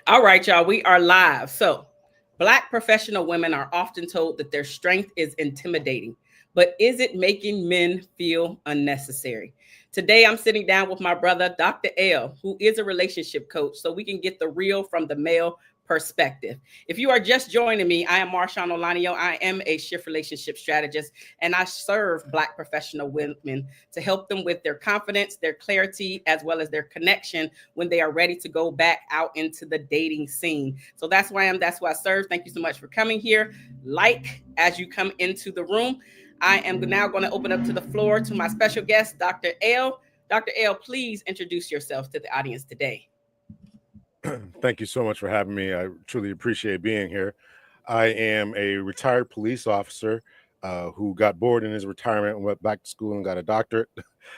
All right, y'all, we are live. So, Black professional women are often told that their strength is intimidating, but is it making men feel unnecessary? Today, I'm sitting down with my brother, Dr. L, who is a relationship coach, so we can get the real from the male perspective. If you are just joining me, I am Marshaun O. I am a shift relationship strategist, and I serve Black professional women to help them with their confidence, their clarity, as well as their connection when they are ready to go back out into the dating scene. So that's why that's why I serve. Thank you so much for coming here. Like as you come into the room. I am now going to open up to the floor to my special guest, Dr. L. Dr. L, please introduce yourself to the audience today. Thank you so much for having me. I truly appreciate being here. I am a retired police officer who got bored in his retirement and went back to school and got a doctorate.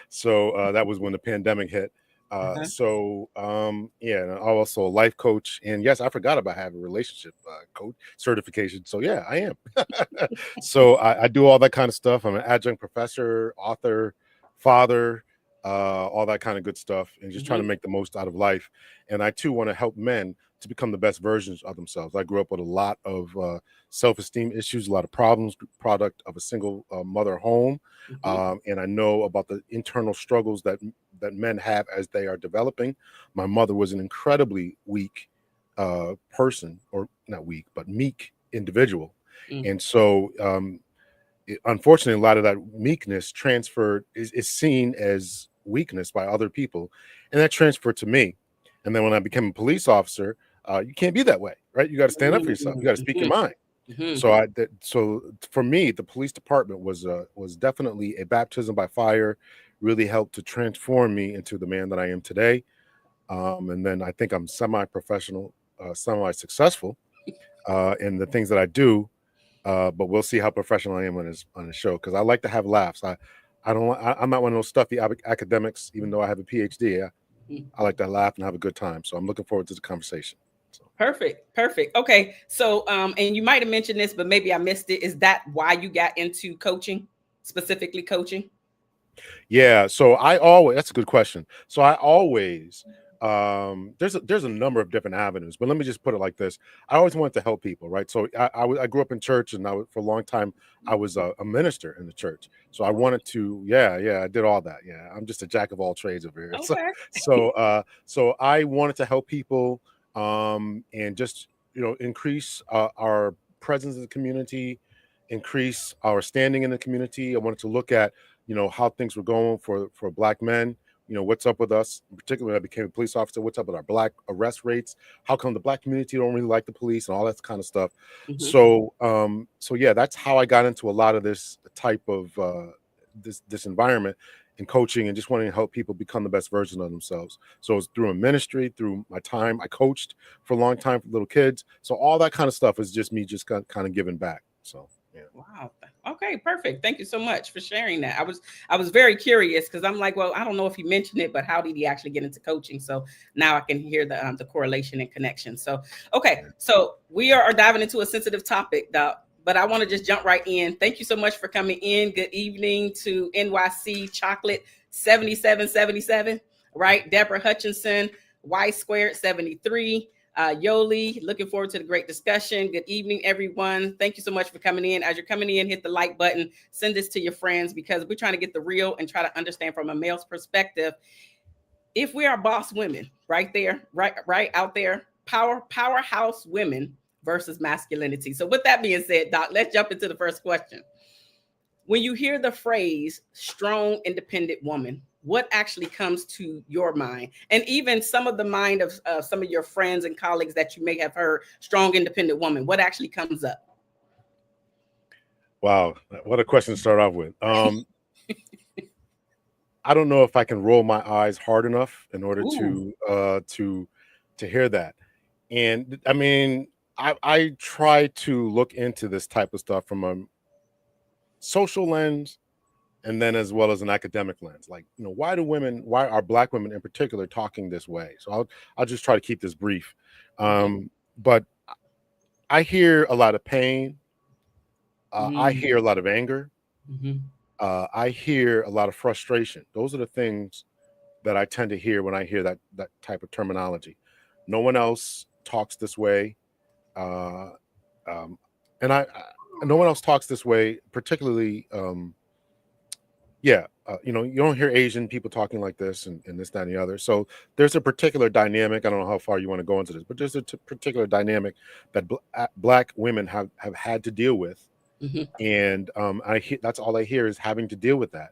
So that was when the pandemic hit. Yeah, and I'm also a life coach. And yes, I forgot about having a relationship coach certification. So yeah, I am. So I do all that kind of stuff. I'm an adjunct professor, author, father, all that kind of good stuff, and just trying to make the most out of life. And I too want to help men to become the best versions of themselves. I grew up with a lot of self-esteem issues, a lot of problems, product of a single mother home, and I know about the internal struggles that men have as they are developing. My mother was an incredibly weak person, or not weak, but meek individual, and so unfortunately, a lot of that meekness transferred is seen as weakness by other people, and that transferred to me. And then when I became a police officer, you can't be that way, right? You got to stand up for yourself. You got to speak your mind. So for me, the police department was definitely a baptism by fire. Really helped to transform me into the man that I am today. And then I think I'm semi-professional, semi-successful in the things that I do. But we'll see how professional I am on the show, because I like to have laughs. I'm not one of those stuffy academics, even though I have a PhD. I like to laugh and have a good time. So I'm looking forward to the conversation. So. Perfect. Okay. So, and you might have mentioned this, but maybe I missed it. Is that why you got into coaching, specifically coaching? Yeah. That's a good question. So I always, there's a number of different avenues, but let me just put it like this. I always wanted to help people, right? So I grew up in church, and for a long time, I was a minister in the church. So I wanted to, I did all that. Yeah. I'm just a jack of all trades over here. Okay. So I wanted to help people, and just, increase our presence in the community, increase our standing in the community. I wanted to look at, how things were going for Black men. What's up with us, in particular when I became a police officer. What's up with our Black arrest rates? How come the Black community don't really like the police, and all that kind of stuff? So yeah, that's how I got into a lot of this type of this environment in coaching, and just wanting to help people become the best version of themselves. So it's through a ministry, through my time. I coached for a long time for little kids. So all that kind of stuff is just me just kind of giving back. So yeah. Wow. Okay, perfect. Thank you so much for sharing that. I was very curious, because I'm like, well, I don't know if he mentioned it, but how did he actually get into coaching? So now I can hear the correlation and connection. So okay, so we are diving into a sensitive topic, but I want to just jump right in. Thank you so much for coming in. Good evening to NYC Chocolate 7777, right? Deborah Hutchinson, Y Squared 73. Yoli, looking forward to the great discussion. Good evening, everyone. Thank you so much for coming in. As you're coming in, hit the like button, send this to your friends, because we're trying to get the real and try to understand from a male's perspective. If we are boss women, right there, right out there, powerhouse women versus masculinity. So with that being said, Doc, let's jump into the first question. When you hear the phrase strong, independent woman, what actually comes to your mind? And even some of the mind of some of your friends and colleagues that you may have heard, strong, independent woman, what actually comes up? Wow, what a question to start off with. I don't know if I can roll my eyes hard enough in order to hear that. And I mean, I try to look into this type of stuff from a social lens, and then as well as an academic lens. Like, why are Black women in particular talking this way? So I'll just try to keep this brief. But I hear a lot of pain. I hear a lot of anger. I hear a lot of frustration. Those are the things that I tend to hear when I hear that type of terminology. No one else talks this way, uh, and no one else talks this way, particularly. You don't hear Asian people talking like this and this, that, and the other. So there's a particular dynamic. I don't know how far you want to go into this, but there's a particular dynamic that Black women have had to deal with, Mhm. and that's all I hear is having to deal with that,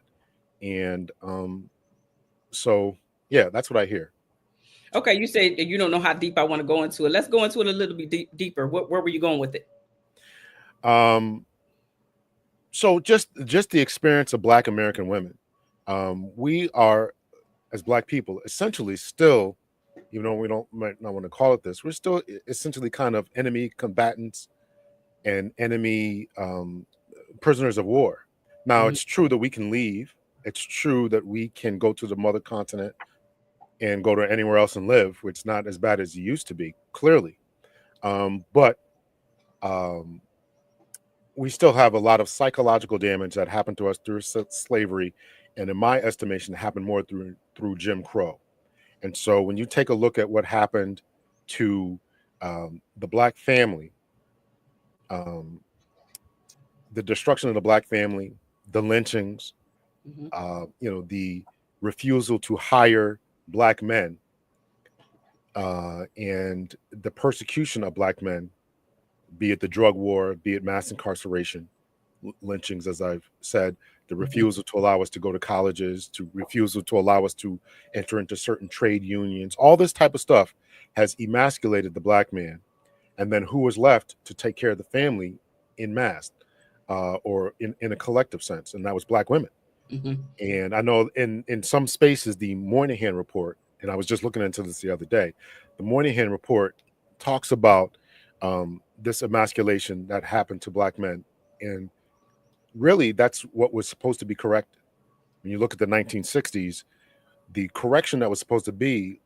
and so yeah, that's what I hear. Okay, you say you don't know how deep I want to go into it. Let's go into it a little bit deeper. Where were you going with it? Um, so just the experience of Black American women, we are, as Black people, essentially still, even though we might not want to call it this, we're still essentially kind of enemy combatants and enemy prisoners of war. Now, Mhm. it's true that we can leave. It's true that we can go to the mother continent and go to anywhere else and live, which is not as bad as it used to be, clearly. But um, we still have a lot of psychological damage that happened to us through slavery, and in my estimation, happened more through Jim Crow. And so, when you take a look at what happened to the Black family, um, the destruction of the Black family, the lynchings, Mhm. the refusal to hire Black men, and the persecution of Black men, be it the drug war, be it mass incarceration, lynchings, as I've said, the Mhm. refusal to allow us to go to colleges, to refusal to allow us to enter into certain trade unions, all this type of stuff has emasculated the Black man. And then who was left to take care of the family in mass, or in a collective sense? And that was Black women. Mhm. And I know in some spaces, the Moynihan report, and I was just looking into this the other day, the Moynihan report talks about this emasculation that happened to Black men. And really, that's what was supposed to be corrected. When you look at the 1960s, the correction that was supposed to be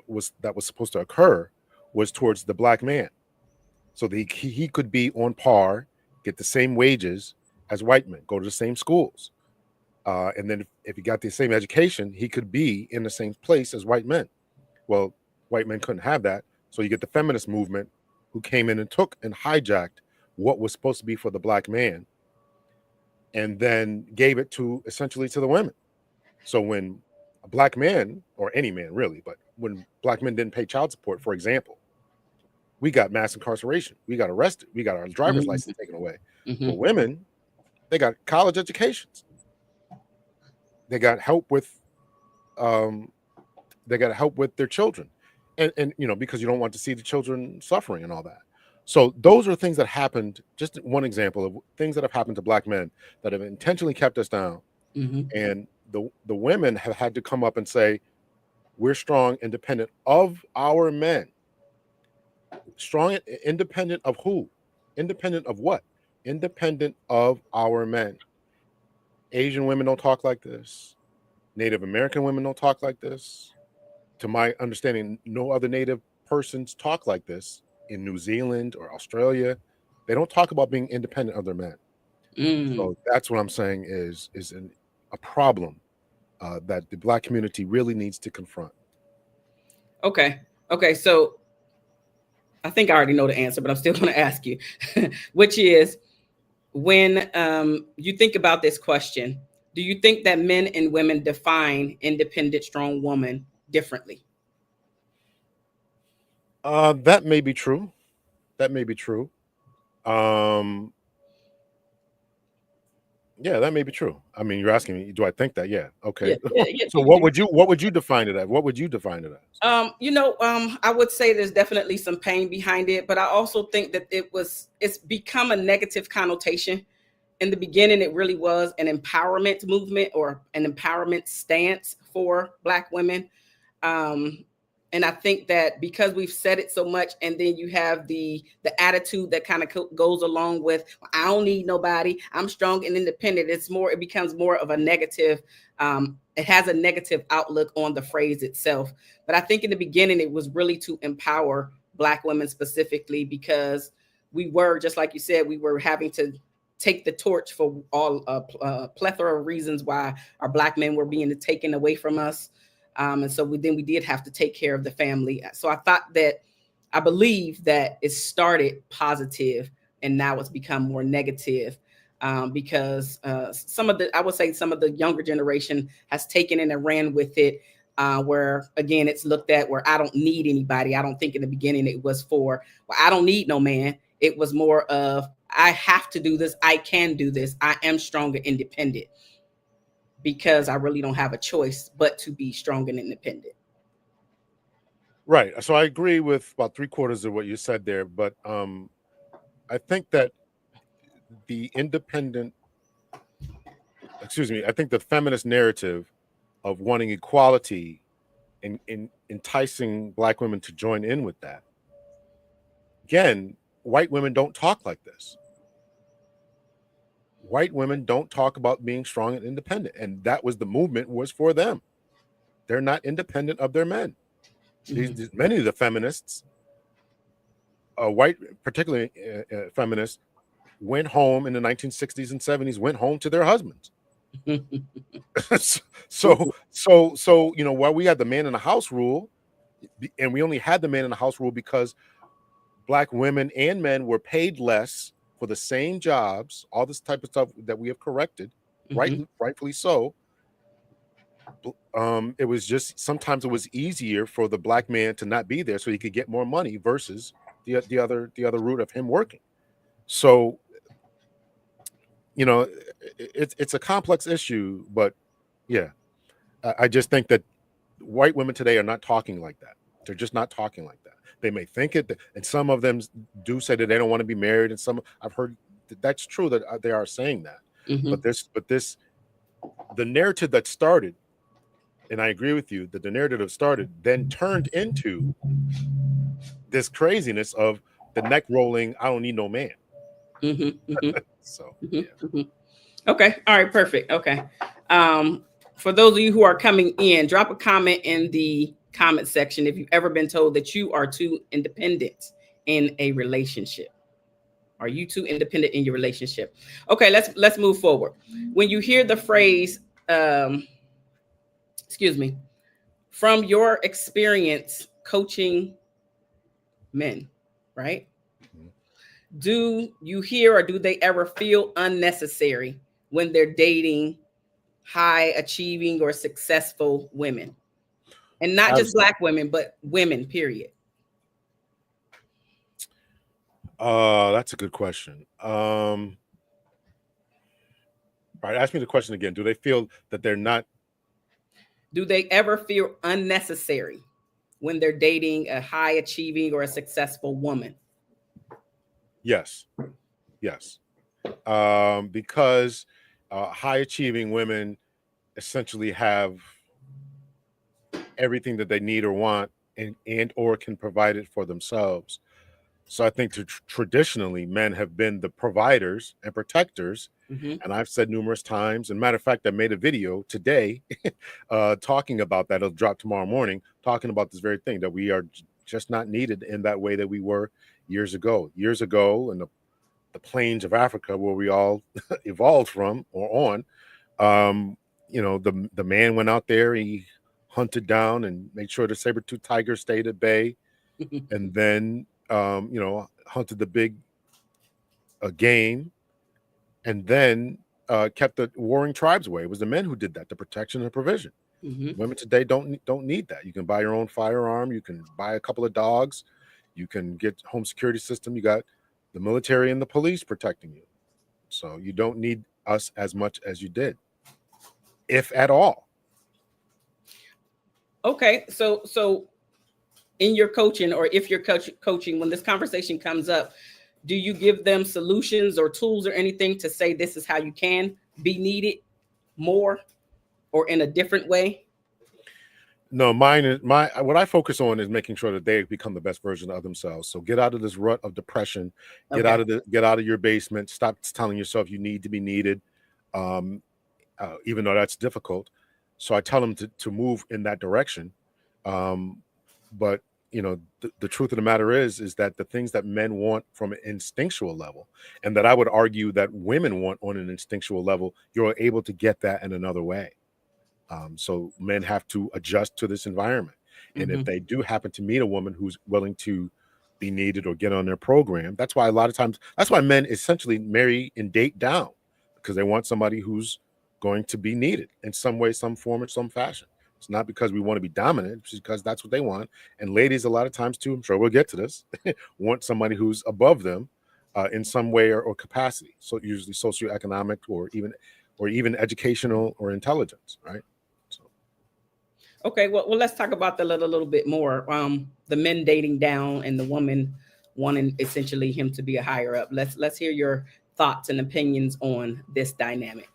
was supposed to occur was towards the Black man, so that he could be on par, get the same wages as white men, go to the same schools, and then if he got the same education, he could be in the same place as white men. Well, white men couldn't have that, so you get the feminist movement, who came in and took and hijacked what was supposed to be for the Black man, and then gave it to essentially to the women. So when a Black man, or any man really, but when Black men didn't pay child support, for example, we got mass incarceration, we got arrested, we got our driver's Mhm. license taken away. But Mhm. women, they got college educations, they got help with um, their children, and because you don't want to see the children suffering and all that. So those are things that happened. Just one example of things that have happened to Black men that have intentionally kept us down. Mhm. And the women have had to come up and say, we're strong, independent of our men. Strong, independent of who? Independent of what? Independent of our men. Asian women don't talk like this. Native American women don't talk like this. To my understanding, no other Native persons talk like this in New Zealand or Australia. They don't talk about being independent of their men. Mm. So that's what I'm saying is a problem that the Black community really needs to confront. Okay. Okay. So I think I already know the answer, but I'm still going to ask you, which is when you think about this question, do you think that men and women define independent, strong woman differently? That may be true. That may be true. Um, yeah, that may be true. I mean, you're asking me, do I think that? Yeah. Okay. Yeah. Yeah. Yeah. So what would you define it as? What would you define it as? I would say there's definitely some pain behind it, but I also think that it's become a negative connotation. In the beginning, it really was an empowerment movement or an empowerment stance for Black women. Um, and I think that because we've said it so much, and then you have the attitude that kind of goes along with, I don't need nobody, I'm strong and independent. It becomes more of a negative. It has a negative outlook on the phrase itself. But I think in the beginning, it was really to empower Black women specifically, because we were, just like you said, we were having to take the torch for all plethora of reasons why our Black men were being taken away from us. And so we did have to take care of the family. So I thought that I believe that it started positive and now it's become more negative, because I would say some of the younger generation has taken it and ran with it. Where again, it's looked at where I don't need anybody. I don't think in the beginning it was for, well, I don't need no man. It was more of, I have to do this. I can do this. I am strong and independent because I really don't have a choice but to be strong and independent. Right. So I agree with about 3/4 of what you said there, but I think that the independent, I think the feminist narrative of wanting equality and enticing Black women to join in with that. Again, white women don't talk like this. White women don't talk about being strong and independent, and that was the movement was for them. They're not independent of their men. Many of the feminists, white, particularly feminists, went home in the 1960s and 70s, went home to their husbands. so while we had the man in the house rule, and we only had the man in the house rule because Black women and men were paid less for the same jobs, all this type of stuff that we have corrected, rightfully so. It was just sometimes it was easier for the Black man to not be there so he could get more money versus the other route of him working. So, it's a complex issue, but yeah, I just think that white women today are not talking like that. They're just not talking like that. They may think it, and some of them do say that they don't want to be married, and some I've heard that's true that they are saying that. But the narrative that started, and I agree with you that the narrative that started then turned into this craziness of the neck rolling. I don't need no man. So yeah. Okay. All right. Perfect. Okay. For those of you who are coming in, drop a comment in the comment section if you've ever been told that you are too independent in a relationship. Are you too independent in your relationship? Okay, let's move forward. When you hear the phrase, excuse me, from your experience coaching men, right? Do you hear or do they ever feel unnecessary when they're dating high achieving or successful women? And not just Black women, but women, period. That's a good question. Right, ask me the question again. Do they feel that they're not? Do they ever feel unnecessary when they're dating a high achieving or a successful woman? Yes. Because high achieving women essentially have everything that they need or want and or can provide it for themselves. So I think traditionally men have been the providers and protectors. And I've said numerous times, and matter of fact, I made a video today talking about that. It'll drop tomorrow morning, talking about this very thing, that we are just not needed in that way that we were years ago in the plains of Africa, where we all evolved from or on. The man went out there, he hunted down and made sure the saber-toothed tiger stayed at bay, and then hunted the big game, and then kept the warring tribes away. It was the men who did that, the protection and provision. Women today don't need that. You can buy your own firearm, you can buy a couple of dogs, you can get home security system, you got the military and the police protecting you. So you don't need us as much as you did, if at all. Okay, so in your coaching, or if you're coaching, when this conversation comes up, do you give them solutions or tools or anything to say this is how you can be needed more or in a different way? No, what I focus on is making sure that they become the best version of themselves. So get out of this rut of depression, get out of your basement, stop telling yourself you need to be needed, even though that's difficult. So I tell them to move in that direction. But the truth of the matter is that the things that men want from an instinctual level, and that I would argue that women want on an instinctual level, you're able to get that in another way. So men have to adjust to this environment. And if they do happen to meet a woman who's willing to be needed or get on their program. That's why a lot of times, that's why men essentially marry and date down, because they want somebody who's going to be needed in some way, some form, or some fashion. It's not because we want to be dominant, it's because that's what they want. And ladies, a lot of times too, I'm sure we'll get to this, want somebody who's above them in some way or capacity. So usually socioeconomic or even educational or intelligence, right? So. Okay, well, let's talk about that a little bit more. The men dating down and the woman wanting essentially him to be a higher up. Let's hear your thoughts and opinions on this dynamic.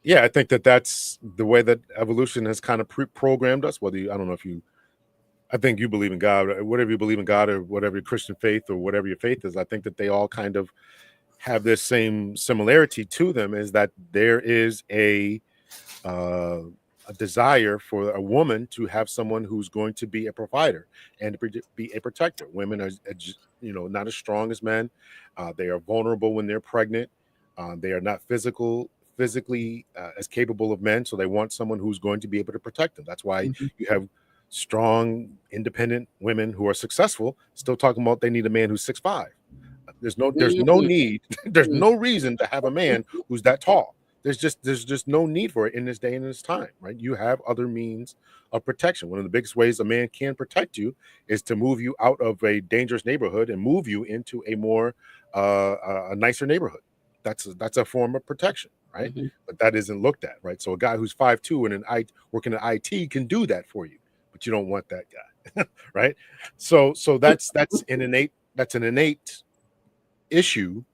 Yeah, I think that's the way that evolution has kind of programmed us. Whether I don't know if you, I think you believe in God, whatever you believe in God, or whatever your Christian faith or whatever your faith is. I think that they all kind of have this same similarity to them, is that there is a desire for a woman to have someone who's going to be a provider and to be a protector. Women are, not as strong as men. They are vulnerable when they're pregnant. They are not physically as capable of men, so they want someone who's going to be able to protect them. That's why Mhm. you have strong, independent women who are successful still talking about they need a man who's 6'5". There's no Mhm. need, there's no reason to have a man who's that tall. There's just no need for it in this day and this time, right? You have other means of protection. One of the biggest ways a man can protect you is to move you out of a dangerous neighborhood and move you into a more a nicer neighborhood. That's a form of protection, right? Mhm. But that isn't looked at, right? So a guy who's 5'2" and working at IT can do that for you, but you don't want that guy, right? So that's an innate issue,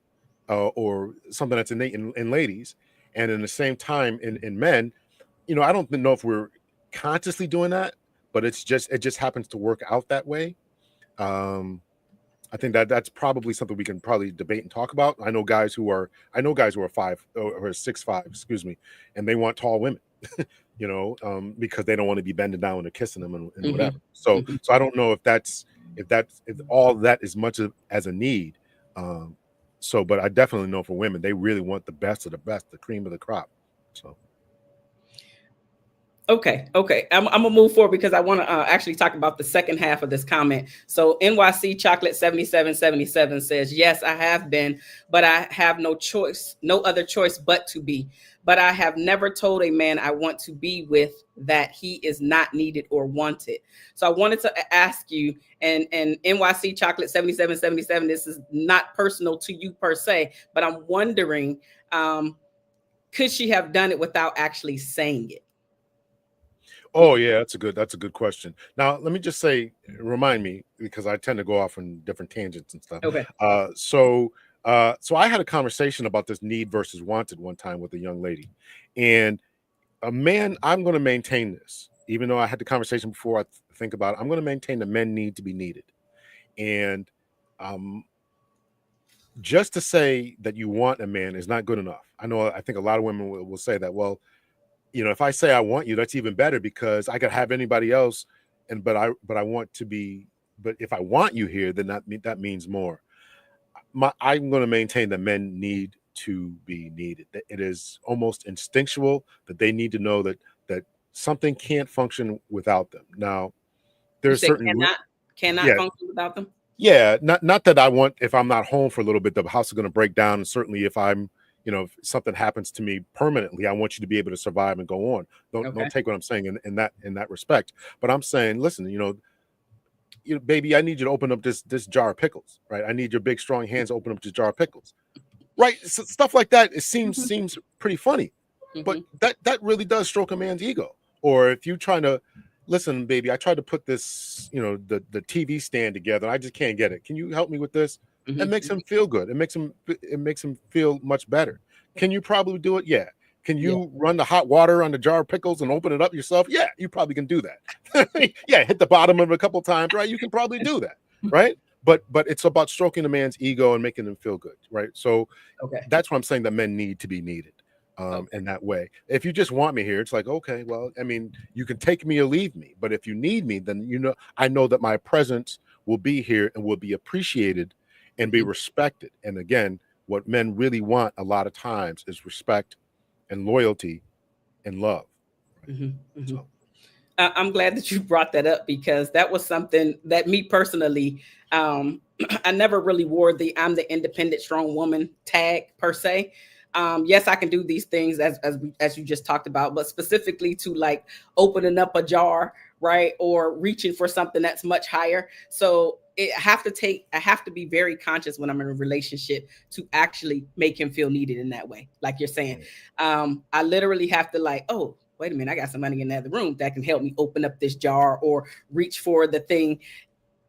or something that's innate in ladies, and in the same time in men. I don't know if we're consciously doing that, but it just happens to work out that way. um I think that's probably something we can probably debate and talk about. I know guys who are 6'5", excuse me, and they want tall women, because they don't want to be bending down when they're kissing them and whatever. Mhm. So Mhm. so I don't know if all that is much as a need. Um, but I definitely know for women, they really want the best of the best, the cream of the crop. So. Okay. I'm gonna move forward because I want to actually talk about the second half of this comment. So NYC Chocolate 7777 says, "Yes, I have been, but I have no other choice but to be. But I have never told a man I want to be with that he is not needed or wanted." So I wanted to ask you, and NYC Chocolate 7777, this is not personal to you per se, but I'm wondering, could she have done it without actually saying it? Oh yeah, that's a good question. Now let me just say, remind me, because I tend to go off on different tangents and stuff. Okay. So I had a conversation about this need versus wanted one time with a young lady, and a man. I'm going to maintain this, even though I had the conversation before. Think about it. I'm going to maintain that men need to be needed, and um, just to say that you want a man is not good enough. I think a lot of women will say that. Well, if I say I want you, that's even better because I could have anybody else, but I want to be. But if I want you here, then that means more. I'm going to maintain that men need to be needed. That it is almost instinctual that they need to know that something can't function without them. Now, You there's said certain cannot yeah, function without them? yeah, not that I want, if I'm not home for a little bit, the house is going to break down. And certainly if if something happens to me permanently, I want you to be able to survive and go on. Don't Okay. take what I'm saying in that respect. But I'm saying, listen, baby, I need you to open up this jar of pickles, right? I need your big strong hands to open up this jar of pickles, right? Stuff like that. It seems Mhm. seems pretty funny, but Mhm. that really does stroke a man's ego. Or if you trying to listen, baby, I tried to put this, the TV stand together. I just can't get it. Can you help me with this? It Mhm. makes him feel good. It makes him feel much better. Can you probably do it? Yeah. Can Yeah. you run the hot water on the jar of pickles and open it up yourself? Yeah, you probably can do that. Yeah, hit the bottom of it a couple times, right? You can probably do that, right? But it's about stroking a man's ego and making him feel good, right? So Okay. that's why I'm saying that men need to be needed, Okay. in that way. If you just want me here, it's like, okay, well, I mean, you can take me or leave me, but if you need me, then I know that my presence will be here and will be appreciated and be Mhm. respected. And again, what men really want a lot of times is respect and loyalty and love, right? Mhm. Mhm. So I'm glad that you brought that up because that was something that me personally, I never really wore the "I'm the independent strong woman" tag per se. Yes, I can do these things as you just talked about, but specifically to like opening up a jar, right, or reaching for something that's much higher. So I have to be very conscious when I'm in a relationship to actually make him feel needed in that way. Like you're saying, I literally have to like, oh, wait a minute, I got somebody in the other room that can help me open up this jar or reach for the thing.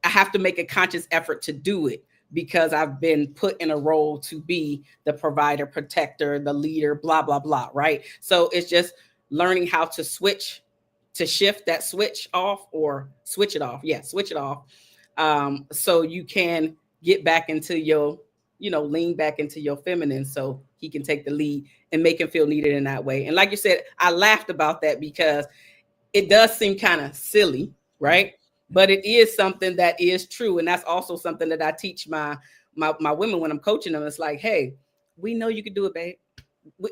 I have to make a conscious effort to do it because I've been put in a role to be the provider, protector, the leader, blah, blah, blah. Right. So it's just learning how to shift that switch off or switch it off. Yeah, switch it off. So you can get back into your, lean back into your feminine so he can take the lead and make him feel needed in that way. And like you said, I laughed about that because it does seem kind of silly, right? But it is something that is true. And that's also something that I teach my women when I'm coaching them. It's like, hey, we know you can do it, babe.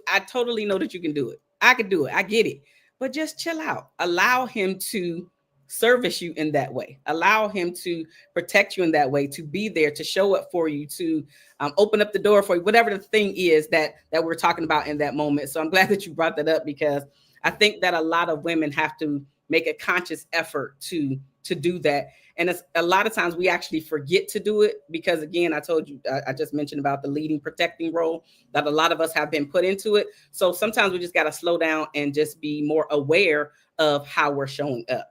I totally know that you can do it. I can do it. I get it. But just chill out. Allow him to service you in that way. Allow him to protect you in that way, to be there, to show up for you, to open up the door for you, whatever the thing is that we're talking about in that moment. So I'm glad that you brought that up because I think that a lot of women have to make a conscious effort to do that. And it's, a lot of times we actually forget to do it because, again, I told you, I just mentioned about the leading, protecting role that a lot of us have been put into it. So sometimes we just got to slow down and just be more aware of how we're showing up.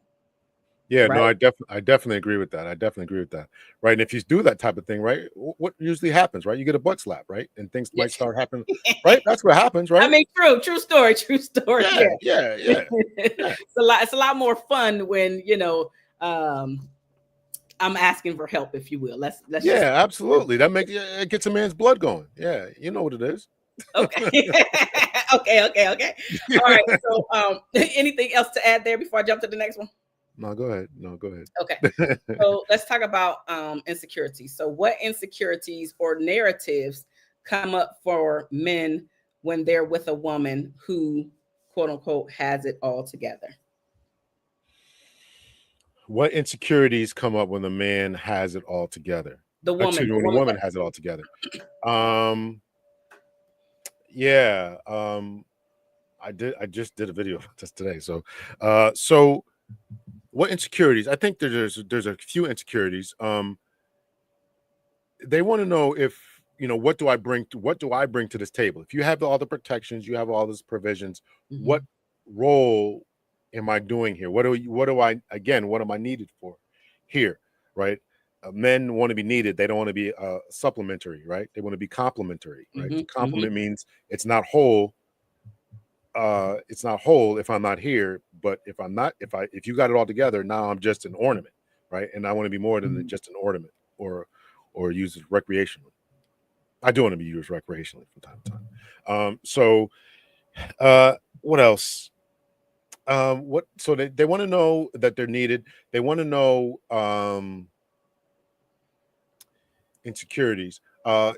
Yeah, Right. no, I definitely agree with that. I definitely agree with that. Right. And if you do that type of thing, right, what usually happens, right? You get a butt slap, right? And things Yeah. might start happening, right? That's what happens, I right? mean, true story, true story. Yeah, Yeah. yeah, yeah, yeah. It's a lot more fun when, I'm asking for help, if you will. Let's just Yeah, absolutely. That makes it gets a man's blood going. Yeah, you know what it is. okay. Okay. All right. So anything else to add there before I jump to the next one? No, go ahead. No, go Okay. ahead. So let's talk about insecurities. So what insecurities or narratives come up for men when they're with a woman who, quote unquote, has it all together? What insecurities come up when a man has it all together? The woman, Excuse me, the when a woman. woman has it all together. Yeah. I just did a video about this today. So what insecurities? I think there's a few insecurities. They want to know if what do I bring to this table? If you have all the protections, you have all these provisions, what role am I doing here? What am I needed for here? Right? Men want to be needed. They don't want to be supplementary, right? They want to be complementary, right? To complement means it's not whole. It's not whole if I'm not here, but if you got it all together, now I'm just an ornament, right? And I want to be more than just an ornament or use it recreationally. I do want to be used recreationally from time to time. What else? So they want to know that they're needed. They want to know insecurities. Can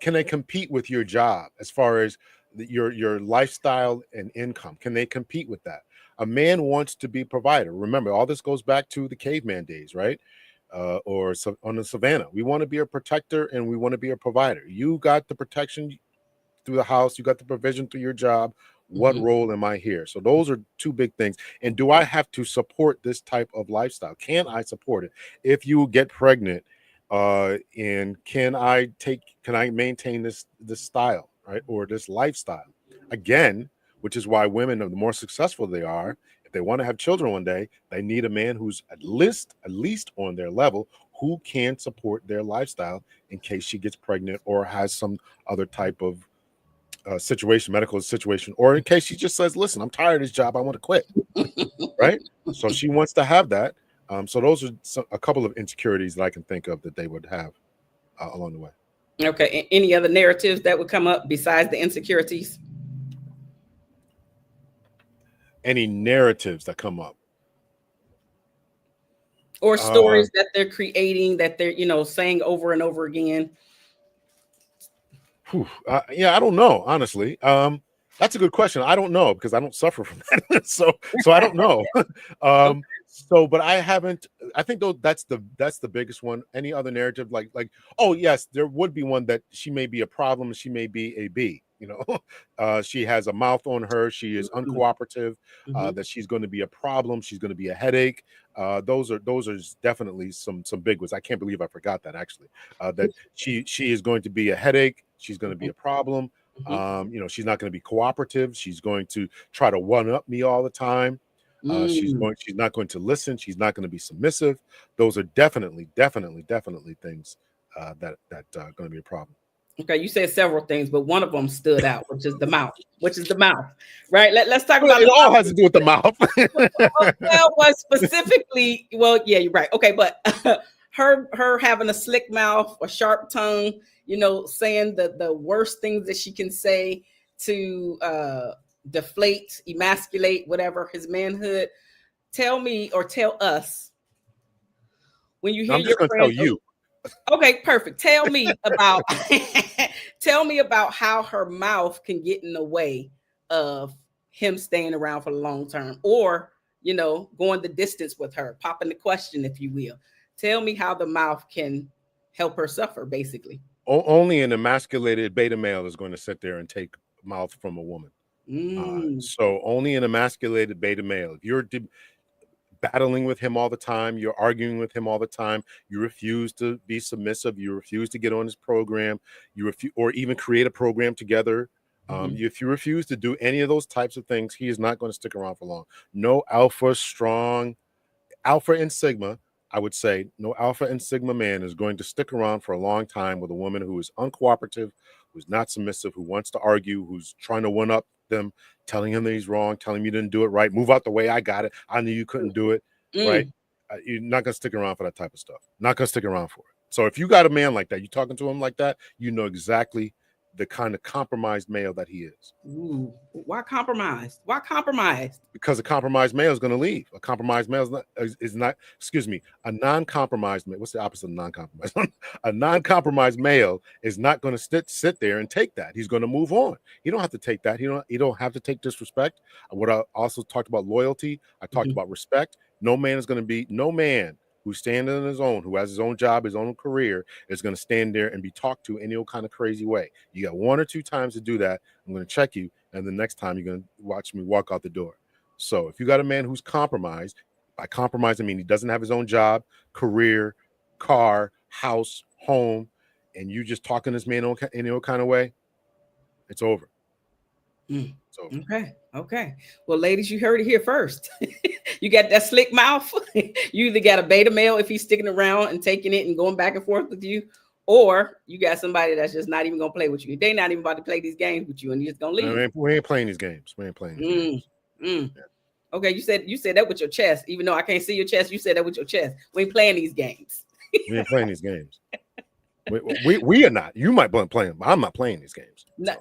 they compete with your job as far as your lifestyle and income? Can they compete with that? A man wants to be provider. Remember, all this goes back to the caveman days, right? Or on the savannah. We want to be a protector and we want to be a provider. You got the protection through the house. You got the provision through your job. What role am I here? So those are two big things. And do I have to support this type of lifestyle? Can I support it? If you get pregnant, and can I maintain this style, right, or this lifestyle? Again, which is why women, the more successful they are, if they want to have children one day, they need a man who's at least on their level, who can support their lifestyle in case she gets pregnant or has some other type of medical situation, or in case she just says, listen, I'm tired of this job, I want to quit. Right? So she wants to have that. So those are a couple of insecurities that I can think of that they would have along the way. Okay. Any other narratives that would come up besides the insecurities? Any narratives that come up? Or stories that they're creating that they're, saying over and over again? Yeah, I don't know, honestly. That's a good question. I don't know because I don't suffer from that. So I don't know. Okay. But I haven't. I think though that's the biggest one. Any other narrative like oh yes, there would be one that she may be a problem. She may be a B. She has a mouth on her. She is uncooperative. Mm-hmm. That she's going to be a problem. She's going to be a headache. Those are definitely some big ones. I can't believe I forgot that actually. That she is going to be a headache. She's going to be a problem. She's not going to be cooperative. She's going to try to one up me all the time. She's not going to listen. She's not going to be submissive. Those are definitely things that going to be a problem. Okay, you said several things, but one of them stood out, which is the mouth. Right? Let's talk about It the all mouth. has to do with the mouth. Well, specifically, well, yeah, you're right. Okay, but her having a slick mouth, a sharp tongue, saying the worst things that she can say to deflate, emasculate, whatever his manhood. Tell me or tell us when you hear I'm just your going to tell friend. you. Okay, perfect. Tell me about tell me about how her mouth can get in the way of him staying around for the long term, or going the distance with her, popping the question, if you will. Tell me how the mouth can help her suffer, basically. Only an emasculated beta male is going to sit there and take mouth from a woman. So only an emasculated beta male. If you're battling with him all the time, you're arguing with him all the time, you refuse to be submissive, you refuse to get on his program, or even create a program together. If you refuse to do any of those types of things, he is not going to stick around for long. No alpha and sigma, I would say, no alpha and sigma man is going to stick around for a long time with a woman who is uncooperative, who's not submissive, who wants to argue, who's trying to one up them, telling him that he's wrong, telling him you didn't do it right, move out the way, I got it, I knew you couldn't do it, right? You're not going to stick around for that type of stuff. Not going to stick around for it. So if you got a man like that, you talking to him like that, you know exactly the kind of compromised male that he is. Why compromised? Why compromised? Because a compromised male is going to leave. A compromised male is not, excuse me, a non-compromised male. What's the opposite of non-compromised? A non-compromised male is not going to sit there and take that. He's going to move on. You don't have to take that. You don't have to take disrespect. What I also talked about loyalty. I talked about respect. No man who's standing on his own, who has his own job, his own career, is going to stand there and be talked to any old kind of crazy way. You got 1 or 2 times to do that. I'm going to check you. And the next time you're going to watch me walk out the door. So if you got a man who's compromised, by compromise, I mean he doesn't have his own job, career, car, house, home, and you just talking this man in any old kind of way, it's over. It's over. Okay. Well, ladies, you heard it here first. You got that slick mouth. You either got a beta male if he's sticking around and taking it and going back and forth with you, or you got somebody that's just not even gonna play with you. They're not even about to play these games with you, and you're just gonna leave. We ain't playing these games. We ain't playing these games. Yeah. Okay, you said that with your chest, even though I can't see your chest. You said that with your chest. We ain't playing these games. We ain't playing these games. We are not. You might be playing, but I'm not playing these games. So.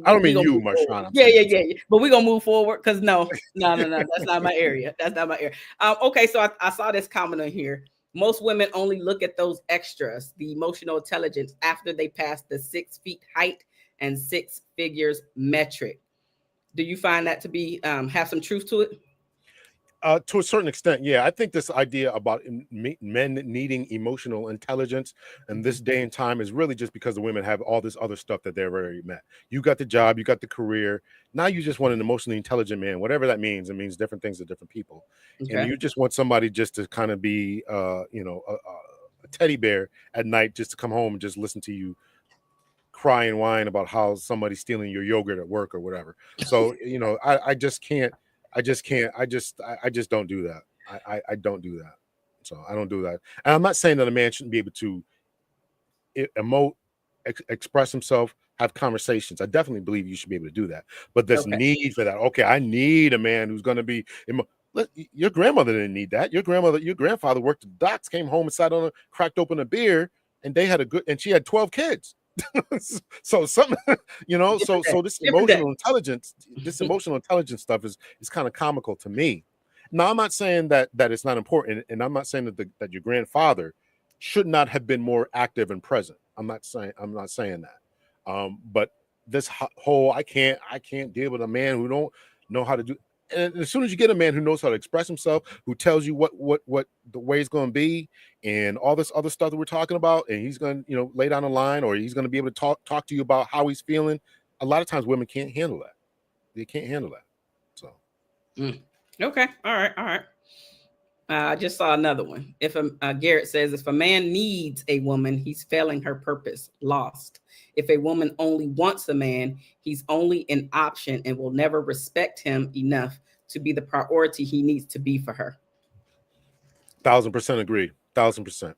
I don't mean you, Marshaun. Yeah. But we're gonna move forward because no. That's not my area. That's not my area. Okay, so I saw this comment on here. Most women only look at those extras, the emotional intelligence, after they pass the 6 feet height and 6 figures metric. Do you find that to be have some truth to it? To a certain extent, yeah. I think this idea about men needing emotional intelligence in this day and time is really just because the women have all this other stuff that they've already met. You got the job, you got the career. Now you just want an emotionally intelligent man, whatever that means. It means different things to different people. Okay. And you just want somebody just to kind of be, a teddy bear at night, just to come home and just listen to you cry and whine about how somebody's stealing your yogurt at work or whatever. So, I just can't. I just don't do that. I don't do that. So I don't do that. And I'm not saying that a man shouldn't be able to emote, express himself, have conversations. I definitely believe you should be able to do that. But there's need for that. Okay, I need a man who's going to be. Your grandmother didn't need that. Your grandfather worked at the docks, came home and sat on cracked open a beer, and she had 12 kids. So something, so this emotional intelligence stuff is kind of comical to me. Now, I'm not saying that it's not important, and I'm not saying that your grandfather should not have been more active and present. I'm not saying that. But this whole I can't deal with a man who don't know how to do. And as soon as you get a man who knows how to express himself, who tells you what the way it's going to be, and all this other stuff that we're talking about, and he's going to lay down the line, or he's going to be able to talk to you about how he's feeling. A lot of times, women can't handle that. They can't handle that. So, Okay, all right. I just saw another one. If Garrett says, if a man needs a woman, he's failing her purpose, lost. If a woman only wants a man, he's only an option and will never respect him enough to be the priority he needs to be for her. 1000% agree. 1000%.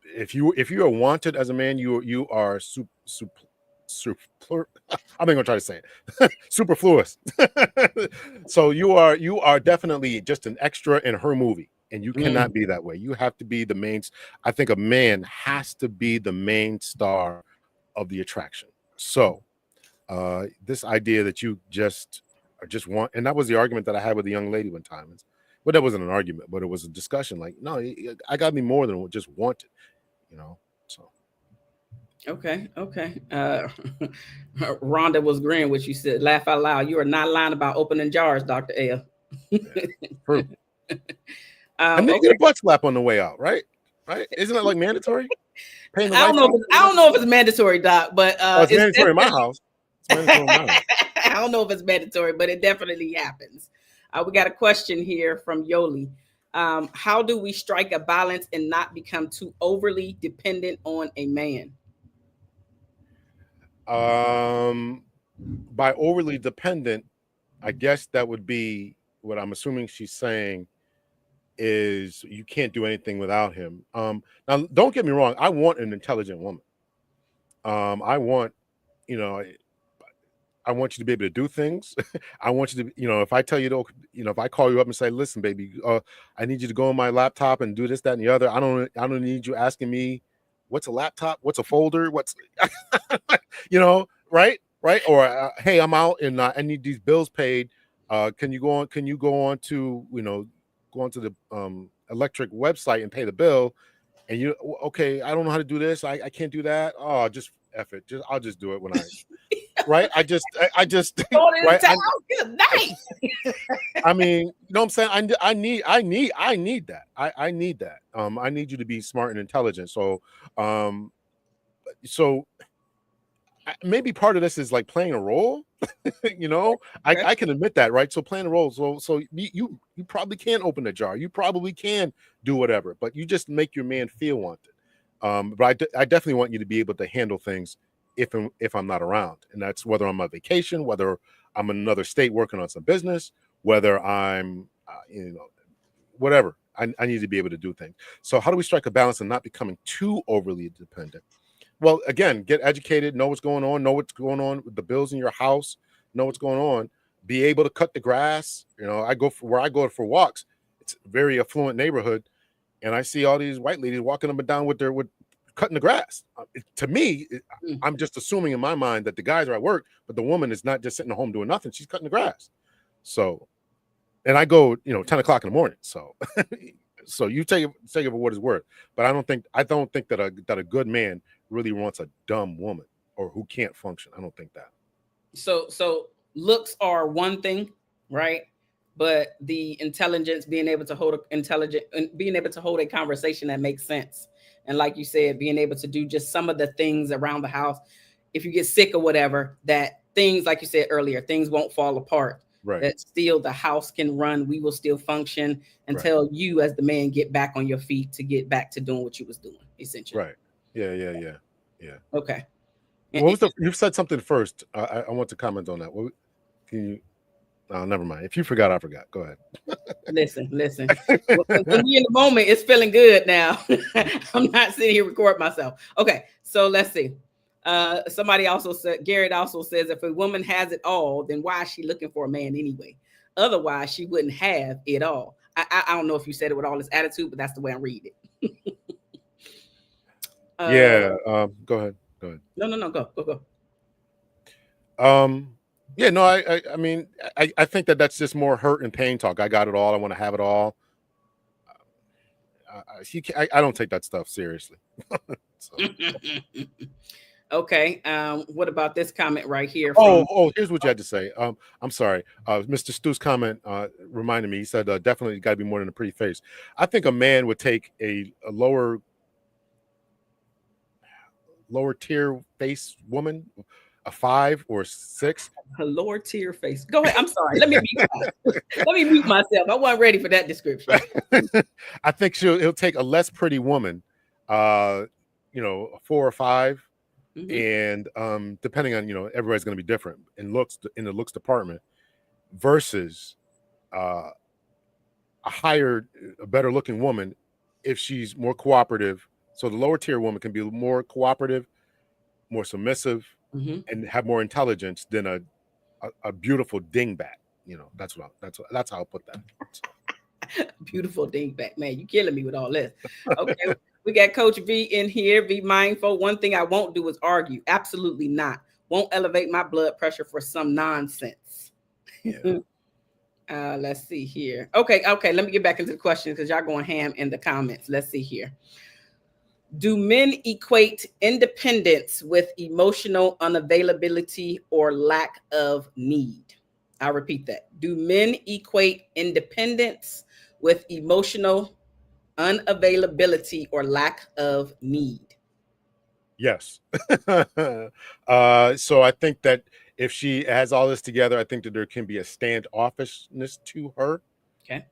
If you are wanted as a man, you are I'm not gonna try to say it. Superfluous. So you are definitely just an extra in her movie, and you cannot be that way. You have to be the main. I think a man has to be the main star of the attraction. So this idea that you just want, and that was the argument that I had with a young lady one time. But that wasn't an argument, but it was a discussion. Like, no, I got to be more than just wanted, So. Okay. Rhonda was agreeing with you. Said, laugh out loud. You are not lying about opening jars, Dr. L. Yeah, true. And then get a butt slap on the way out, right? Right? Isn't that like mandatory? I don't know if it's mandatory, Doc, but it's mandatory in my house. I don't know if it's mandatory, but it definitely happens. We got a question here from Yoli. How do we strike a balance and not become too overly dependent on a man? By overly dependent, I guess that would be what I'm assuming she's saying is you can't do anything without him. Now, don't get me wrong. I want an intelligent woman. I want, I want you to be able to do things. I want you to, if I tell you to, if I call you up and say, listen, baby, I need you to go on my laptop and do this, that, and the other. I don't need you asking me what's a laptop, what's a folder, what's, right. Or, hey, I'm out and I need these bills paid. Can you go on to, go onto the electric website and pay the bill? And okay, I don't know how to do this. I can't do that. Oh, just F it. I'll just do it when right. I just right. Good night. I mean, you know what I'm saying? I need that. I need that. I need you to be smart and intelligent. So, maybe part of this is like playing a role. I can admit that, right? So playing a role. So you probably can open a jar. You probably can do whatever, but you just make your man feel wanted. But I definitely want you to be able to handle things if I'm not around, and that's whether I'm on vacation, whether I'm in another state working on some business, whether I'm, whatever. I need to be able to do things. So how do we strike a balance and not becoming too overly dependent? Well, again, get educated, know what's going on with the bills in your house, know what's going on, be able to cut the grass. I go for walks. It's a very affluent neighborhood, and I see all these white ladies walking up and down with cutting the grass. To me, I'm just assuming in my mind that the guys are at work, but the woman is not just sitting at home doing nothing. She's cutting the grass. So, and I go, 10 o'clock in the morning. So, so you take it for what it's worth. But I don't think that a good man really wants a dumb woman or who can't function. I don't think that. So looks are one thing, right? But the intelligence, being able to hold a conversation that makes sense. And like you said, being able to do just some of the things around the house. If you get sick or whatever, that things, like you said earlier, things won't fall apart. Right. That still the house can run. We will still function until you as the man get back on your feet to get back to doing what you was doing, essentially. Right. Yeah. Okay. You said something first. I want to comment on that. What can you? Oh, never mind. If you forgot, I forgot. Go ahead. Listen. When we in the moment, it's feeling good now. I'm not sitting here recording myself. Okay, so let's see. Somebody also said, Garrett also says, if a woman has it all, then why is she looking for a man anyway? Otherwise, she wouldn't have it all. I don't know if you said it with all this attitude, but that's the way I read it. Go ahead. No. Go. Yeah, no, I mean, I think that's just more hurt and pain talk. I got it all. I want to have it all. I don't take that stuff seriously. Okay. What about this comment right here Oh, from here's what you had to say. I'm sorry. Mr. Stu's comment reminded me. He said, definitely got to be more than a pretty face. I think a man would take a lower tier face woman, a 5 or 6. a lower tier face? Go ahead. I'm sorry. Let me mute myself. I wasn't ready for that description. I think he'll take a less pretty woman, a 4 or 5. Mm-hmm. And depending on, everybody's going to be different in the looks department versus a better looking woman if she's more cooperative. So the lower tier woman can be more cooperative, more submissive, Mm-hmm. and have more intelligence than a beautiful dingbat. That's how I'll put that. Beautiful dingbat, man. You killing me with all this. Okay. We got Coach V in here. Be mindful. One thing I won't do is argue. Absolutely not. Won't elevate my blood pressure for some nonsense. Yeah. Let's see here. Okay. Let me get back into the questions because y'all going ham in the comments. Let's see here. Do men equate independence with emotional unavailability or lack of need? I'll repeat that. Do men equate independence with emotional unavailability or lack of need? Yes. So I think that if she has all this together, I think that there can be a standoffishness to her. Okay.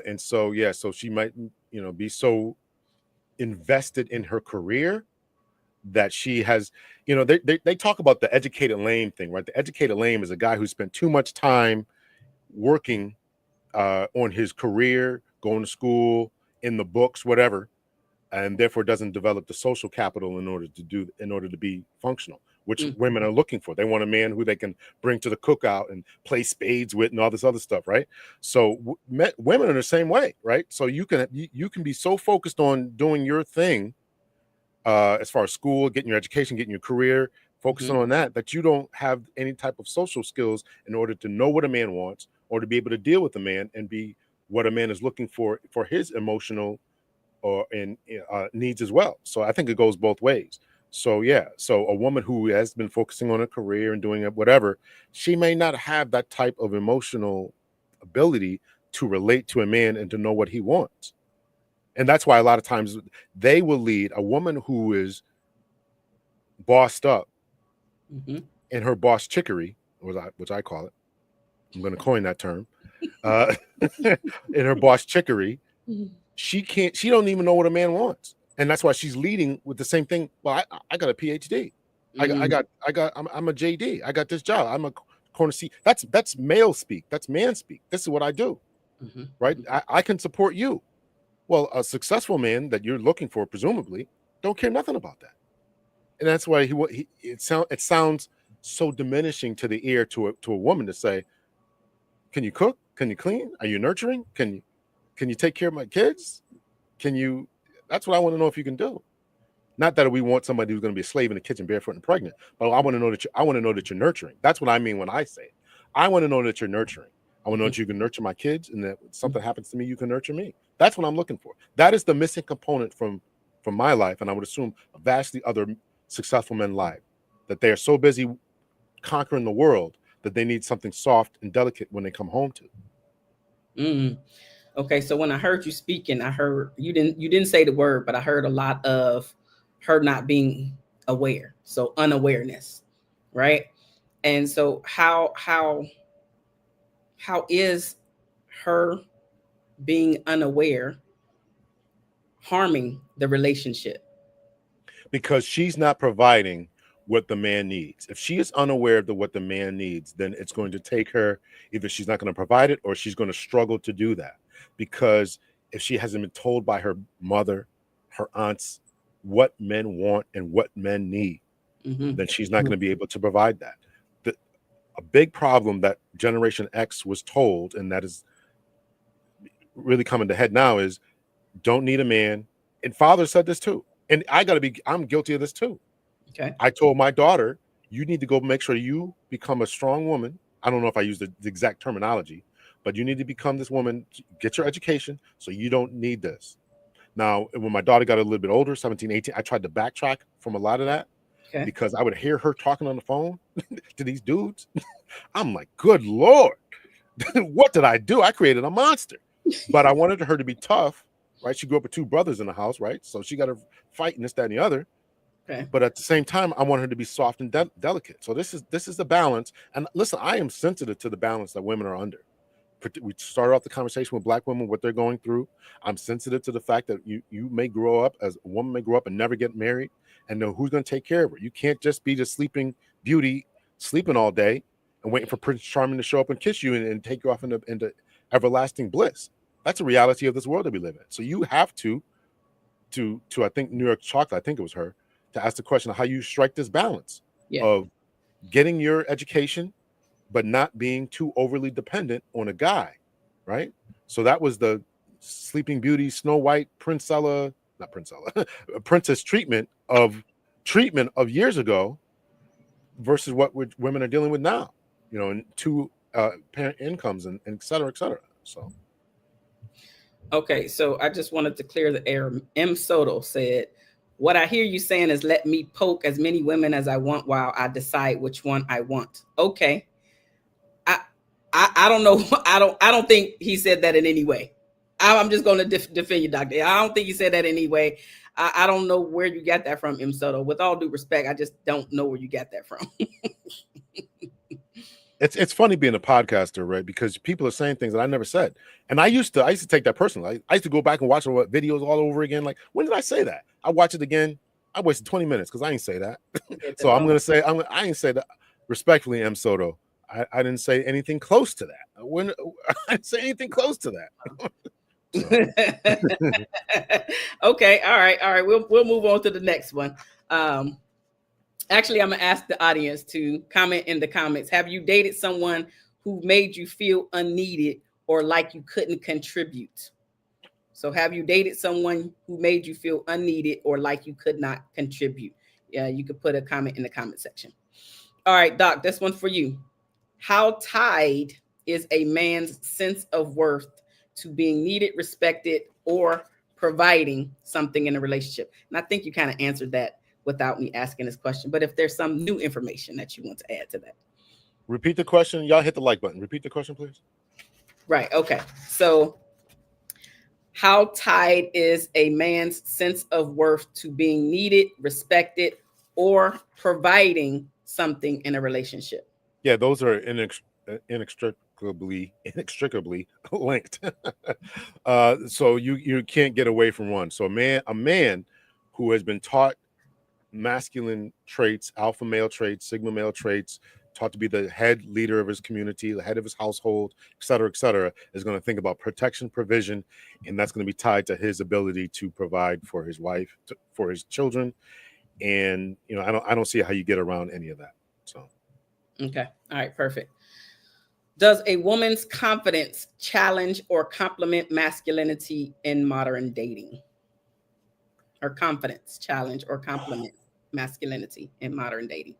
And so, yeah, so she might, be so invested in her career that she has, they talk about the educated lame thing, right? The educated lame is a guy who spent too much time working on his career, going to school, in the books, whatever, and therefore doesn't develop the social capital in order to be functional, which women are looking for. They want a man who they can bring to the cookout and play spades with and all this other stuff, right? So women are the same way, right? So you can be so focused on doing your thing as far as school, getting your education, getting your career, focusing on that you don't have any type of social skills in order to know what a man wants or to be able to deal with a man and be what a man is looking for his emotional or needs as well. So I think it goes both ways. So yeah, so a woman who has been focusing on a career and doing it, whatever, she may not have that type of emotional ability to relate to a man and to know what he wants. And that's why a lot of times they will lead a woman who is bossed up in her boss chickery, which I call it. I'm going to coin that term. In her boss chickery, she don't even know what a man wants. And that's why she's leading with the same thing. Well, I got a PhD. I'm a JD. I got this job. I'm a corner seat. That's male speak. That's man speak. This is what I do. Right? I can support you. Well, a successful man that you're looking for, presumably, don't care nothing about that. And that's why it sounds so diminishing to the ear to a woman to say, can you cook? Can you clean? Are you nurturing? Can you take care of my kids? That's what I want to know if you can do. Not that we want somebody who's going to be a slave in the kitchen, barefoot and pregnant, but I want to know that you're nurturing. That's what I mean when I say it. I want to know that you're nurturing. I want to know that you can nurture my kids, and that if something happens to me, you can nurture me. That's what I'm looking for. That is the missing component from my life, and I would assume vastly other successful men's life, that they are so busy conquering the world that they need something soft and delicate when they come home to. Okay, so when I heard you speaking, I heard you didn't say the word, but I heard a lot of her not being aware, so unawareness, right? And so how is her being unaware harming the relationship? Because she's not providing what the man needs. If she is unaware of what the man needs, then it's going to take her, either she's not going to provide it or she's going to struggle to do that. Because if she hasn't been told by her mother, her aunts, what men want and what men need, then she's not going to be able to provide that. A big problem that Generation X was told, and that is really coming to head now, is don't need a man. And father said this too. And I'm guilty of this too. Okay. I told my daughter, you need to go make sure you become a strong woman. I don't know if I use the exact terminology, but you need to become this woman, get your education so you don't need this. Now, when my daughter got a little bit older, 17, 18, I tried to backtrack from a lot of that. Okay. because I would hear her talking on the phone to these dudes. I'm like, good Lord, what did I do? I created a monster. But I wanted her to be tough, right? She grew up with two brothers in the house, right? So she got to fight and this, that, and the other. Okay. But at the same time, I want her to be soft and delicate. So this is the balance. And listen, I am sensitive to the balance that women are under. We started off the conversation with Black women, what they're going through. I'm sensitive to the fact that you may grow up, as a woman may grow up and never get married, and know who's going to take care of her. You can't just be the sleeping beauty, sleeping all day and waiting for Prince Charming to show up and kiss you and take you off into everlasting bliss. That's a reality of this world that we live in. So you have to I think New York Chocolate, I think it was her, to ask the question of how you strike this balance of getting your education but not being too overly dependent on a guy, right? So that was the Sleeping Beauty, Snow White, Princess treatment of years ago versus what women are dealing with now, and two parent incomes and et cetera, et cetera. So. Okay, so I just wanted to clear the air. M. Soto said, what I hear you saying is let me poke as many women as I want while I decide which one I want. Okay. I don't know. I don't think he said that in any way. I'm just going to defend you, Doctor. I don't think he said that in any way. I don't know where you got that from, M. Soto. With all due respect, I just don't know where you got that from. It's funny being a podcaster, right? Because people are saying things that I never said, and I used to take that personally. I used to go back and watch videos all over again. Like, when did I say that? I watch it again. I wasted 20 minutes because I ain't say that. So I'm gonna say I ain't say that respectfully, M. Soto. I didn't say anything close to that. When I didn't say anything close to that. Okay, all right. We'll move on to the next one. Actually, I'm gonna ask the audience to comment in the comments. Have you dated someone who made you feel unneeded or like you couldn't contribute? So have you dated someone who made you feel unneeded or like you could not contribute? Yeah, you could put a comment in the comment section. All right, Doc, this one for you. How tied is a man's sense of worth to being needed, respected, or providing something in a relationship? And I think you kind of answered that without me asking this question. But if there's some new information that you want to add to that. Repeat the question. Y'all hit the like button. Repeat the question, please. Right. Okay. So how tied is a man's sense of worth to being needed, respected, or providing something in a relationship? Yeah, those are inextricably linked. So you can't get away from one. So a man who has been taught masculine traits, alpha male traits, sigma male traits, taught to be the head leader of his community, the head of his household, et cetera, is going to think about protection, provision, and that's going to be tied to his ability to provide for his wife, for his children. And I don't see how you get around any of that. So. Okay. All right. Perfect. Does a woman's confidence challenge or complement masculinity in modern dating? Or confidence challenge or complement masculinity in modern dating?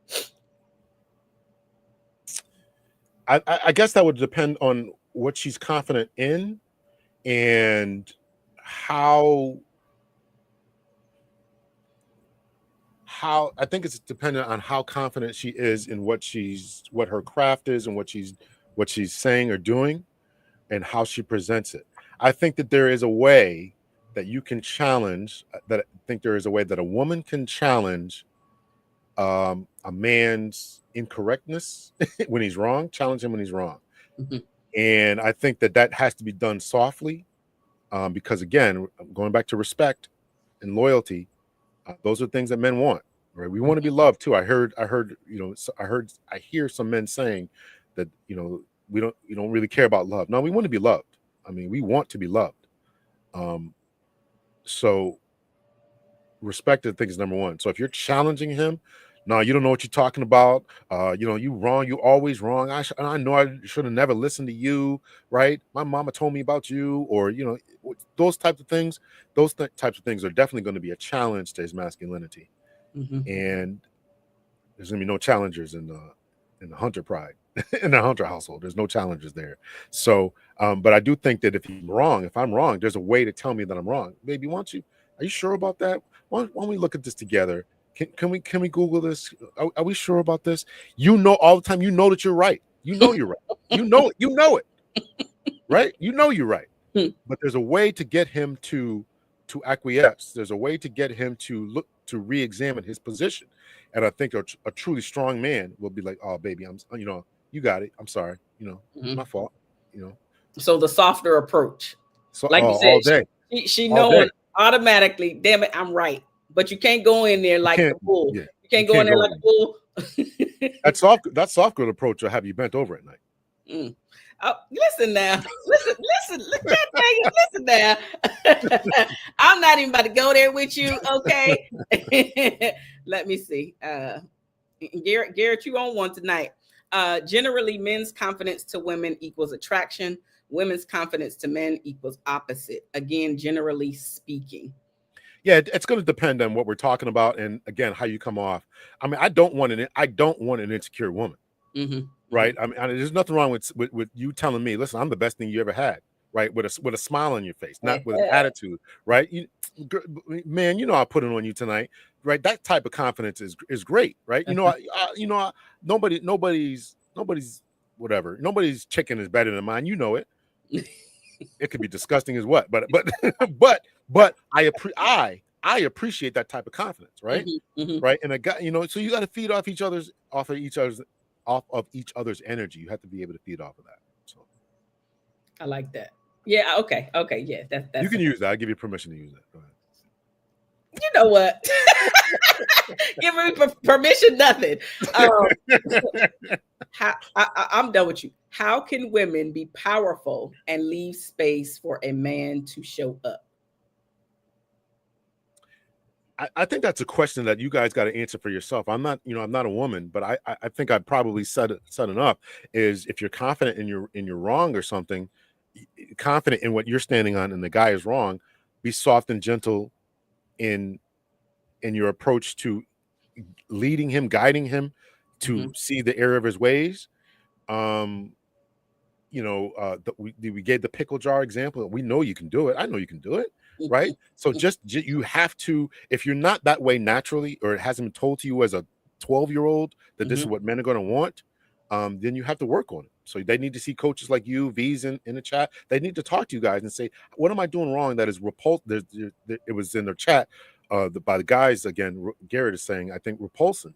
I guess that would depend on what she's confident in and how I think it's dependent on how confident she is in what her craft is and what she's saying or doing and how she presents it. I think that there is a way that you can challenge that. I think there is a way that a woman can challenge a man's incorrectness when he's wrong, challenge him when he's wrong. Mm-hmm. And I think that has to be done softly because, again, going back to respect and loyalty, those are things that men want. Right? We want to be loved too. I hear some men saying that we don't really care about love. No, we want to be loved. I mean, we want to be loved. So respect, I think, is number one. So if you're challenging him, no, you don't know what you're talking about. You wrong. You always wrong. I know I should have never listened to you. Right? My mama told me about you, or those types of things. Those types of things are definitely going to be a challenge to his masculinity. Mm-hmm. And there's going to be no challengers in the hunter pride, in the hunter household. There's no challengers there. So, but I do think that if I'm wrong, there's a way to tell me that I'm wrong. Baby, are you sure about that? Why don't we look at this together Can we Google this? Are we sure about this? You know, all the time, you know that you're right. You know you're right. You know it, right? You know you're right. But there's a way to get him to acquiesce. There's a way to get him to look to re-examine his position. And I think a truly strong man will be like, "Oh, baby, you got it. I'm sorry. It's my fault. So the softer approach, So like you all said, day, she all knowing day. automatically, damn it, I'm right. But you can't go in there like the bull. Yeah, You can't go in there like a bull. That soft girl approach will have you bent over at night. Oh, listen now. Listen now. I'm not even about to go there with you, okay? Let me see. Garrett, you on one tonight. Generally, men's confidence to women equals attraction. Women's confidence to men equals opposite. Again, generally speaking. Yeah, it's going to depend on what we're talking about, and again, how you come off. I mean, I don't want an insecure woman. Right. I mean, there's nothing wrong with you telling me, listen, I'm the best thing you ever had, right? With a smile on your face, not with an attitude, right? Man, I put it on you tonight, right? That type of confidence is great, right? Nobody's whatever. Nobody's chicken is better than mine. You know it. It could be disgusting as what, but I appreciate that type of confidence, right? Right. And a guy, so you got to feed off of each other's energy. You have to be able to feed off of that. So I like that. Yeah. Okay. Yeah. That's you can use that. I'll give you permission to use that. Go ahead. You know what? Give me permission, nothing. I'm done with you. How can women be powerful and leave space for a man to show up? I think that's a question that you guys got to answer for yourself. I'm not a woman, but I think I probably said enough. Is if you're confident in your wrong or something, confident in what you're standing on, and the guy is wrong, be soft and gentle in your approach to leading him, guiding him to see the error of his ways. We gave the pickle jar example. We know you can do it. I know you can do it. Right. So you have to, if you're not that way naturally, or it hasn't been told to you as a 12-year-old that this is what men are going to want, then you have to work on it. So they need to see coaches like you, V's in the chat. They need to talk to you guys and say, what am I doing wrong that is repulsive? It was in their chat by the guys. Again, Garrett is saying, I think repulsive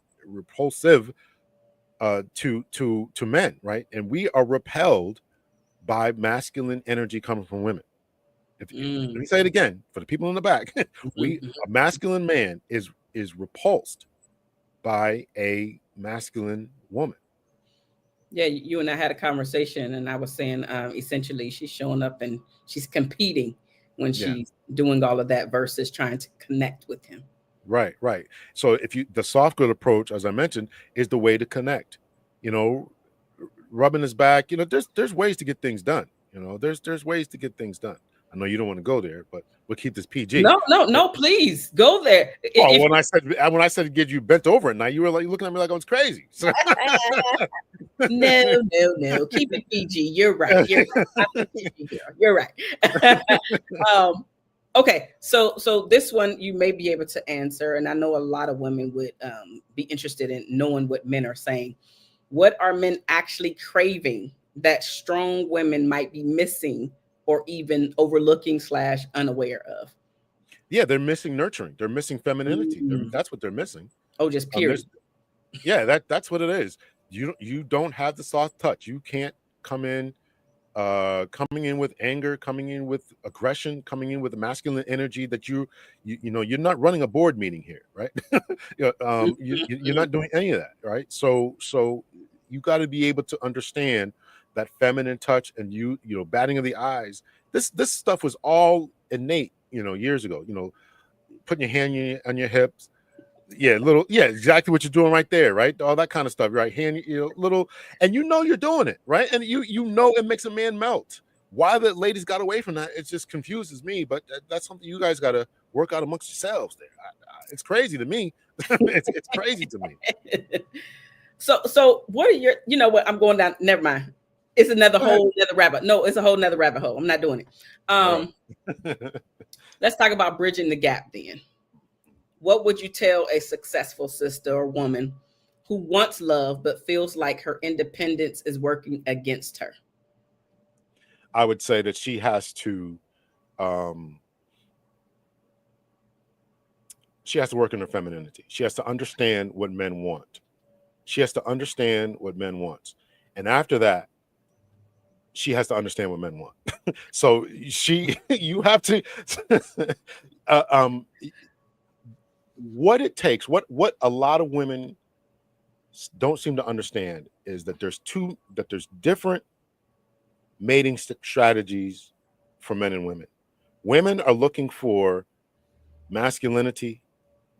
to men. Right. And we are repelled by masculine energy coming from women. Let me say it again for the people in the back. A masculine man is repulsed by a masculine woman. Yeah, you and I had a conversation, and I was saying essentially she's showing up and she's competing when she's doing all of that versus trying to connect with him. Right. So the soft girl approach, as I mentioned, is the way to connect. Rubbing his back. There's ways to get things done. There's ways to get things done. I know you don't want to go there, but we'll keep this PG. No, please go there. When I said get you bent over at night, you were like looking at me like I was crazy. So. No. Keep it PG. You're right. You're right. Okay, so this one you may be able to answer, and I know a lot of women would be interested in knowing what men are saying. What are men actually craving that strong women might be missing or even overlooking / unaware of? Yeah, they're missing nurturing. They're missing femininity. That's what they're missing. Oh, just period. That's what it is. You don't have the soft touch. You can't come in with anger, coming in with aggression, coming in with a masculine energy that you're not running a board meeting here, right? You're not doing any of that, right? So you got to be able to understand that feminine touch and batting of the eyes. This stuff was all innate, years ago. Putting your hand on your hips, exactly what you're doing right there, right? All that kind of stuff, right? Hand, little, and you're doing it, right? And it makes a man melt. Why the ladies got away from that? It just confuses me. But that's something you guys got to work out amongst yourselves. There, it's crazy to me. it's crazy to me. So what are your? You know what? I'm going down. Never mind. It's another rabbit. No, it's a whole nother rabbit hole. I'm not doing it. Let's talk about bridging the gap then. what would you tell a successful sister or woman who wants love but feels like her independence is working against her? I would say that um, she has to work on her femininity. She has to understand what men want. She has to understand what men want. And after that, she has to understand what men want. So you have to, uh, um, what it takes, what a lot of women don't seem to understand is that there's different mating strategies for men and women. Women are looking for masculinity,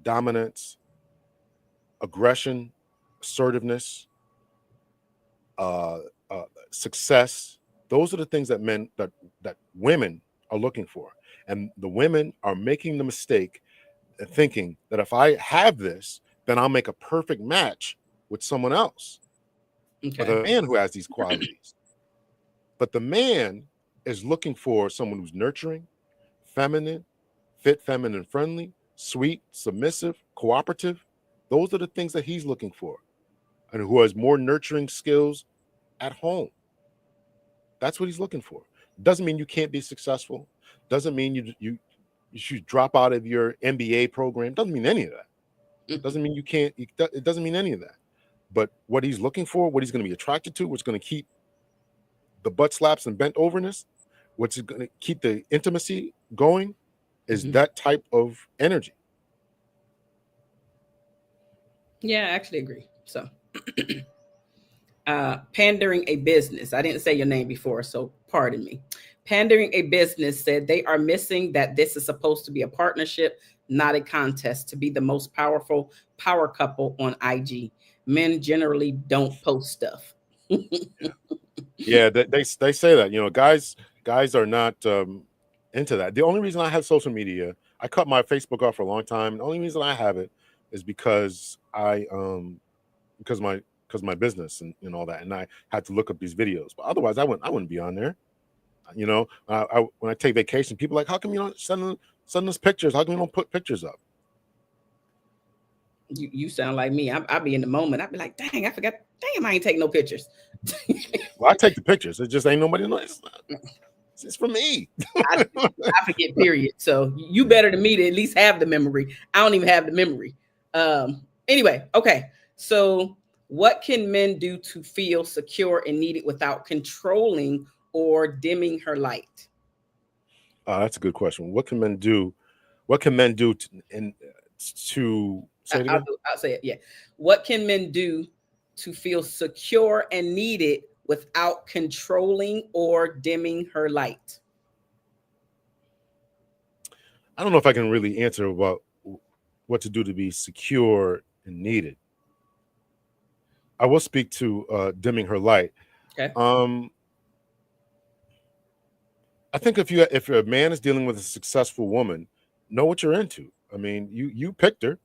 dominance, aggression, assertiveness, uh, success. Those are the things that that women are looking for, and the women are making the mistake of thinking that if I have this, then I'll make a perfect match with someone else, with Okay. a man who has these qualities. But the man is looking for someone who's nurturing, feminine, fit, feminine, friendly, sweet, submissive, cooperative. Those are the things that he's looking for, and who has more nurturing skills at home. That's what he's looking for. Doesn't mean you can't be successful. Doesn't mean you should drop out of your MBA program. Doesn't mean any of that. Doesn't mean you can't. It doesn't mean any of that. But what he's looking for, what he's going to be attracted to, what's going to keep the butt slaps and bent overness, what's going to keep the intimacy going, is Mhm. that type of energy. Yeah, I actually agree. So, pandering a business. I didn't say your name before, so pardon me. Pandering a business said they are missing that this is supposed to be a partnership, not a contest, to be the most powerful power couple on IG. Men generally don't post stuff. Yeah, yeah. They say that, guys are not into that. The only reason I have social media, I cut my Facebook off for a long time. The only reason I have it is because because my business and all that, and I had to look up these videos. But otherwise, I wouldn't be on there. When I take vacation, people are like, how come you don't send us pictures? How come you don't put pictures up? You sound like me. I be in the moment. I be like, dang, I forgot. Damn, I ain't taking no pictures. Well, I take the pictures. It just ain't nobody knows. It's for me. I, I forget, period. So you better than me to at least have the memory. I don't even have the memory. Anyway, okay. So what can men do to feel secure and needed without controlling or dimming her light? That's a good question. What can men do? What can men do to say it again? I'll say it. Yeah. What can men do to feel secure and needed without controlling or dimming her light? I don't know if I can really answer about what to do to be secure and needed. I will speak to dimming her light. Okay. Um, I think if a man is dealing with a successful woman, know what you're into. I mean, you picked her.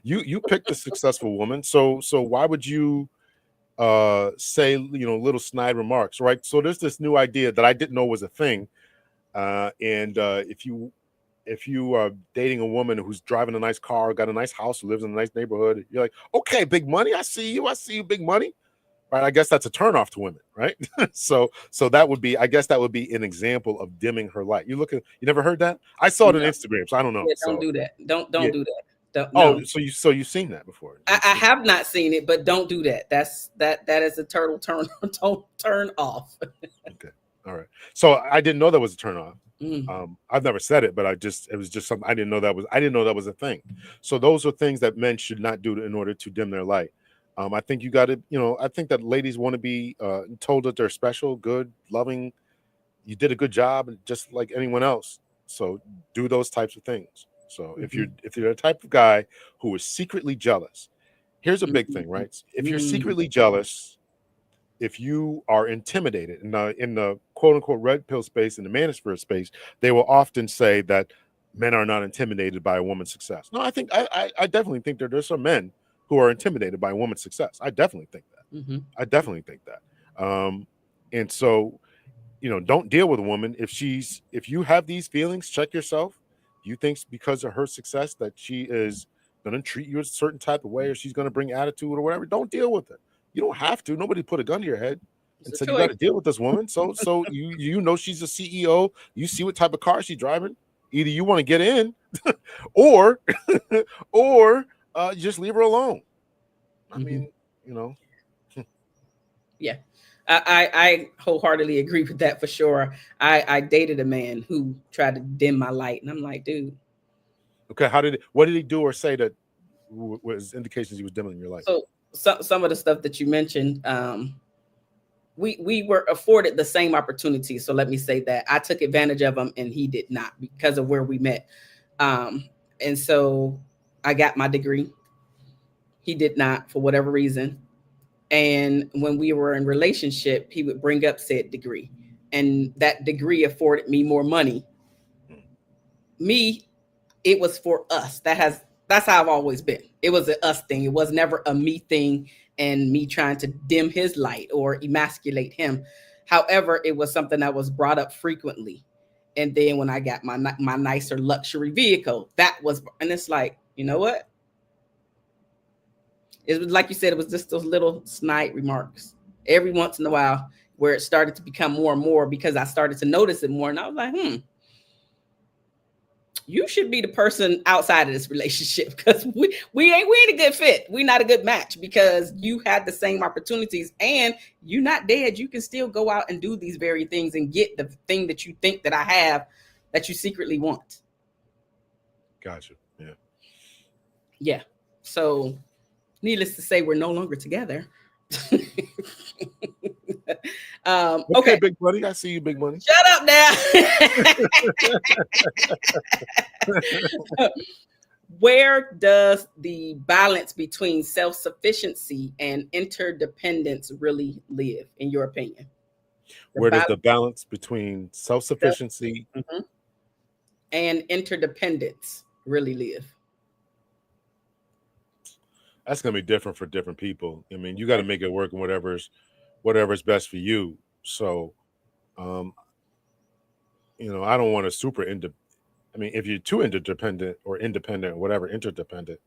You picked a successful woman. So why would you say little snide remarks, right? So there's this new idea that I didn't know was a thing. And if you are dating a woman who's driving a nice car, got a nice house, lives in a nice neighborhood, you're like, okay, big money, I see you, big money. Right. I guess that's a turnoff to women, right? So that would be, I guess that would be an example of dimming her light. You never heard that? I saw it on No. Instagram, so I don't know. Yeah, don't So do that. Don't yeah. do that. Don't, Oh, no. so you've seen that before. I have not seen it, but don't do that. That is a turtle turn off. Okay. All right. So I didn't know that was a turn off. Mm. I've never said it, but it was just something I didn't know that was a thing. So those are things that men should not do in order to dim their light. I think you got to, I think that ladies want to be told that they're special, good, loving. You did a good job, just like anyone else. So do those types of things. So Mhm. if you're the type of guy who is secretly jealous, here's a big thing, Mhm. right? If you're Mm. secretly jealous, if you are intimidated in the quote unquote red pill space, in the manosphere space, they will often say that men are not intimidated by a woman's success. No, I definitely think that there's some men who are intimidated by a woman's success. I definitely think that. Mhm. I definitely think that. And so, don't deal with a woman if you have these feelings. Check yourself. you think because of her success that she is going to treat you a certain type of way, or she's going to bring attitude or whatever, don't deal with it. You don't have to. Nobody put a gun to your head It's and a said you got choice. to deal with this woman. So you know she's a CEO. You see what type of car she's driving. Either you want to get in, or or just leave her alone. I mean, you know. Yeah. I wholeheartedly agree with that for sure. I dated a man who tried to dim my light, and I'm like, dude. Okay, what did he do or say that was indications he was dimming your light? So some of the stuff that you mentioned, we were afforded the same opportunity. So let me say that I took advantage of him, and he did not, because of where we met. And so I got my degree. He did not, for whatever reason. And when we were in relationship, he would bring up said degree, and that degree afforded me more money. Me, it was for us. That's how I've always been. It was an us thing. It was never a me thing and me trying to dim his light or emasculate him. However, it was something that was brought up frequently. And then when I got my nicer luxury vehicle, that was, and it's like, you know what? It was like you said, it was just those little snide remarks every once in a while where it started to become more and more, because I started to notice it more. And I was like, you should be the person outside of this relationship, because we ain't a good fit. We're not a good match, because you had the same opportunities and you're not dead. You can still go out and do these very things and get the thing that you think that I have that you secretly want. Gotcha. Yeah. Yeah. So needless to say, we're no longer together. Okay, big buddy. I see you, big money. Shut up now. Where does the balance between self-sufficiency and interdependence really live, in your opinion? Where does the balance between self-sufficiency and interdependence really live? That's going to be different for different people. I mean, you got to make it work in whatever's best for you. So, you know, I don't want to I mean, if you're too interdependent or independent or whatever, interdependent,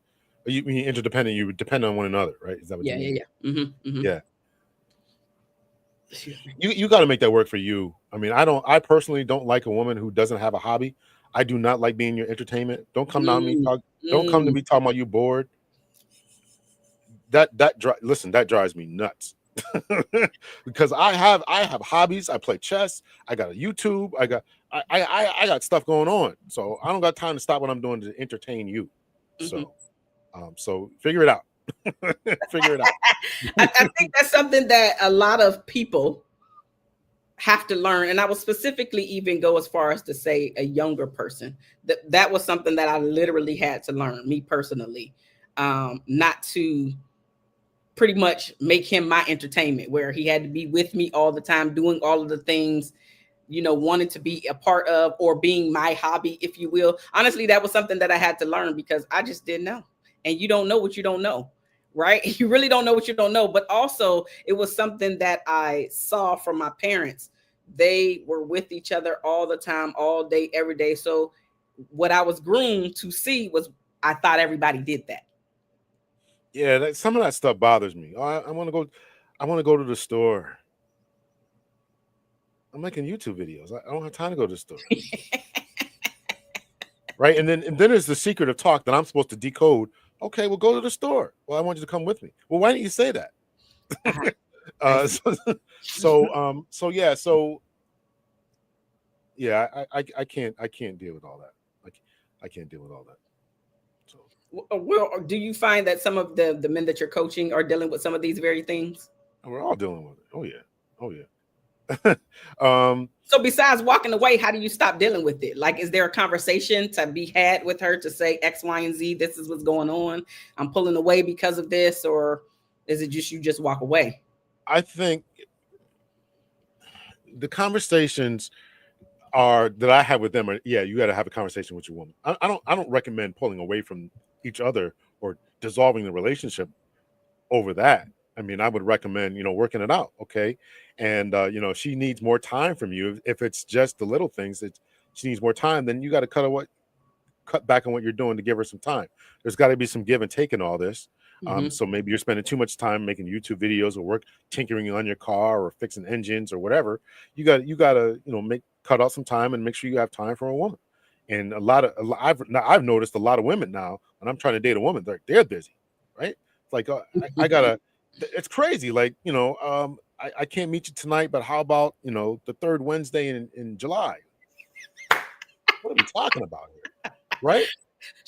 you mean interdependent, you depend on one another, right? Is that what you mean? Yeah. You got to make that work for you. I mean, I personally don't like a woman who doesn't have a hobby. I do not like being your entertainment. Don't come down to me don't come to me talking about you bored. Listen, that drives me nuts. Because I have hobbies. I play chess. I got a YouTube. I got stuff going on. So I don't got time to stop what I'm doing to entertain you. So so figure it out. Figure it out. I think that's something that a lot of people have to learn. And I will specifically even go as far as to say a younger person. That was something that I literally had to learn, me personally. Not to pretty much make him my entertainment, where he had to be with me all the time, doing all of the things, you know, wanted to be a part of, or being my hobby, if you will. Honestly, that was something that I had to learn, because I just didn't know. And you don't know what you don't know, right? You really don't know what you don't know. But also, it was something that I saw from my parents. They were with each other all the time, all day, every day. So what I was groomed to see was, I thought everybody did that. Yeah, some of that stuff bothers me. I want to go to the store. I'm making YouTube videos. I don't have time to go to the store. Right? And then there's the secret of talk that I'm supposed to decode. Okay, well, go to the store. Well, I want you to come with me. Well, why didn't you say that? Yeah, I can't deal with all that. I can't deal with all that. So, well, do you find that some of the men that you're coaching are dealing with some of these very things? we're all dealing with it. Oh yeah. So besides walking away, how do you stop dealing with it? Like, is there a conversation to be had with her to say X, Y, and Z, this is what's going on, I'm pulling away because of this? Or is it just you just walk away? I think the conversations that I have with them are, you got to have a conversation with your woman. I don't recommend pulling away from each other or dissolving the relationship over that. I mean, I would recommend, working it out. Okay. And, she needs more time from you. If it's just the little things that she needs more time, then you got to cut away. cut back on what you're doing to give her some time. There's got to be some give and take in all this. So maybe you're spending too much time making YouTube videos or work tinkering on your car or fixing engines or whatever. You got to cut out some time and make sure you have time for a woman. And I've noticed a lot of women now when I'm trying to date a woman, they're busy, right? It's like I gotta. It's crazy. Like I can't meet you tonight, but how about the third Wednesday in July? What are we talking about here, right?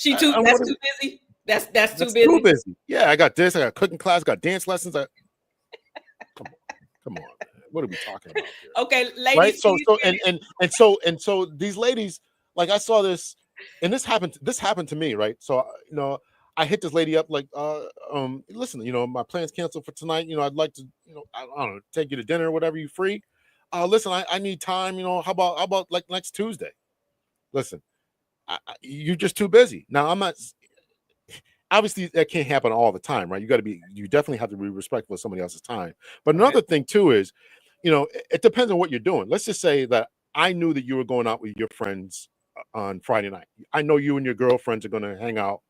That's too busy. That's too busy. Too busy. Yeah, I got this. I got cooking class. I got dance lessons. Come on, man. What are we talking about here? Okay, ladies. Right. So these ladies, like I saw this, and this happened to me, right? So I hit this lady up like, listen, my plans canceled for tonight. I'd like to, I don't know, take you to dinner or whatever. You free? Listen, I need time. How about like next Tuesday? Listen, you're just too busy. Now I'm not. Obviously, that can't happen all the time, right? You definitely have to be respectful of somebody else's time. But another thing too is, it depends on what you're doing. Let's just say that I knew that you were going out with your friends on Friday night. I know you and your girlfriends are going to hang out,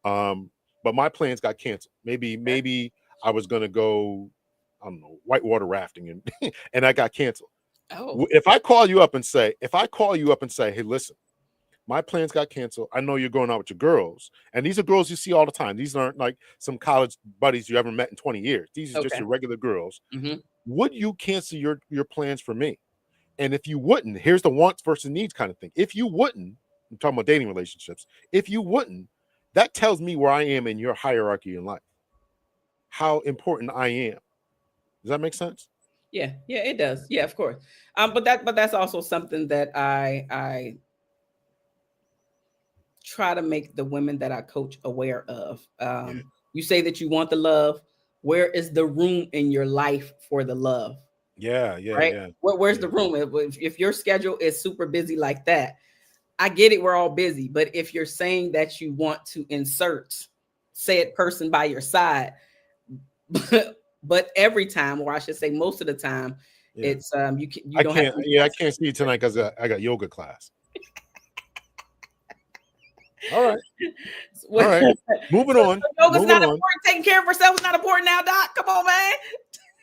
but my plans got canceled. Maybe I was going to go, I don't know, whitewater rafting, and and I got canceled. Oh. If I call you up and say, hey, listen, my plans got canceled. I know you're going out with your girls, and these are girls you see all the time. These aren't like some college buddies you haven't met in 20 years. These are just your regular girls. Would you cancel your plans for me? And if you wouldn't, here's the wants versus needs kind of thing. If you wouldn't, I'm talking about dating relationships. If you wouldn't, that tells me where I am in your hierarchy in life, how important I am. Does that make sense? Yeah, it does. Yeah, of course. But that's also something that I try to make the women that I coach aware of. You say that you want the love. Where is the room in your life for the love? Yeah. Right. Where's the room? If your schedule is super busy like that, I get it. We're all busy. But if you're saying that you want to insert said person by your side, but every time, or I should say most of the time, it's I can't see you tonight because I got yoga class. All right. Moving on. Yoga's not important. Taking care of herself is not important now, Doc. Come on, man.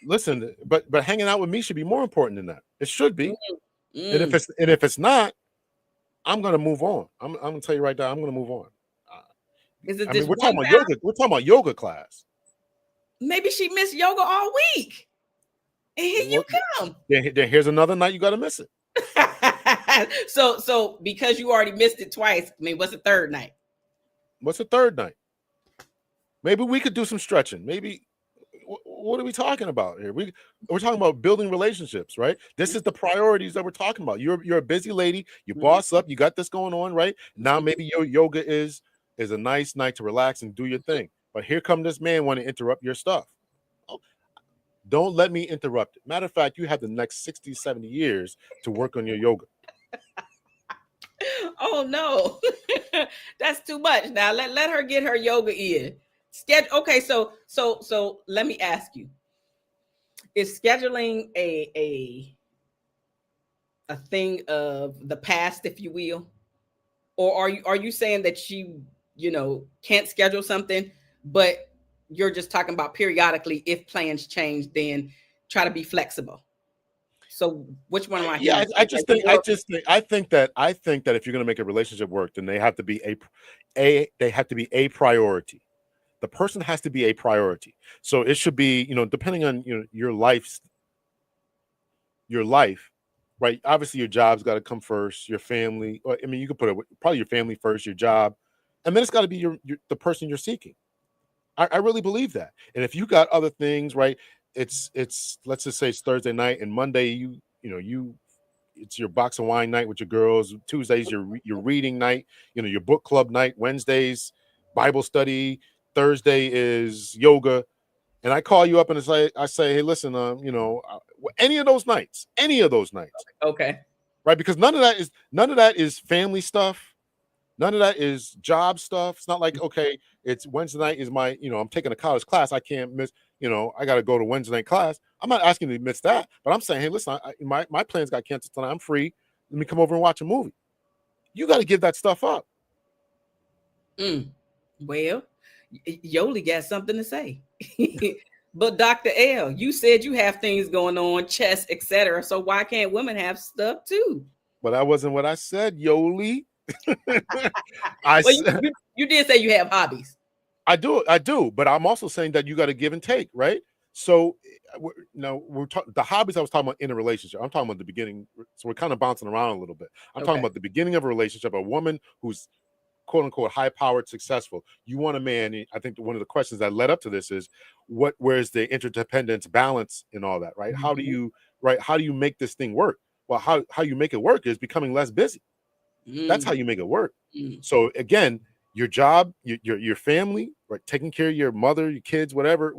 Listen, but hanging out with me should be more important than that. It should be. And if it's not, I'm gonna move on. I'm gonna tell you right now, I'm gonna move on. We're talking about yoga. We're talking about yoga class. Maybe she missed yoga all week. And here you come. Then here's another night you gotta miss it. So because you already missed it twice, what's the third night? What's the third night? Maybe we could do some stretching. Maybe what are we talking about here? We're talking about building relationships, right? This is the priorities that we're talking about. You're a busy lady, you boss up, you got this going on, right? Now maybe your yoga is a nice night to relax and do your thing. But here come this man want to interrupt your stuff. Don't let me interrupt it. Matter of fact, you have the next 60, 70 years to work on your yoga. Oh no, that's too much. Now let her get her yoga in. Okay, so let me ask you: is scheduling a thing of the past, if you will, or are you saying that she can't schedule something, but you're just talking about periodically if plans change, then try to be flexible? So which one am I? Yeah, I think that if you're going to make a relationship work, then they have to be a priority. The person has to be a priority. So it should be, depending on your life, right? Obviously, your job's got to come first. Your family, you could put it probably your family first, your job, and then it's got to be the person you're seeking. I really believe that. And if you got other things, right? It's let's just say it's Thursday night and Monday it's your box of wine night with your girls. Tuesdays your reading night, your book club night. Wednesdays Bible study. Thursday is yoga. And I call you up and I say, hey, listen, any of those nights. Okay. Right? Because none of that is family stuff. None of that is job stuff. It's not like, okay, it's Wednesday night is my, I'm taking a college class. I can't miss, I got to go to Wednesday night class. I'm not asking you to miss that, but I'm saying, hey, listen, my plans got canceled tonight. I'm free. Let me come over and watch a movie. You got to give that stuff up. Mm. Well, Yoli got something to say. But Dr. L, you said you have things going on, chess, etc. So why can't women have stuff too? But that wasn't what I said, Yoli. I Well, said you did say you have hobbies. I do, but I'm also saying that you got to give and take, right? So we're talking the hobbies I was talking about in a relationship. I'm talking about the beginning, so we're kind of bouncing around a little bit. I'm talking Okay. about the beginning of a relationship, a woman who's quote unquote high powered, successful. You want a man. I think one of the questions that led up to this is where's the interdependence, balance, and all that, right? How do Mhm. you How do you make this thing work? Well, how you make it work is becoming less busy. That's how Mm, you make it work. mm. So again, your job, your family, right? Taking care of your mother, your kids, whatever,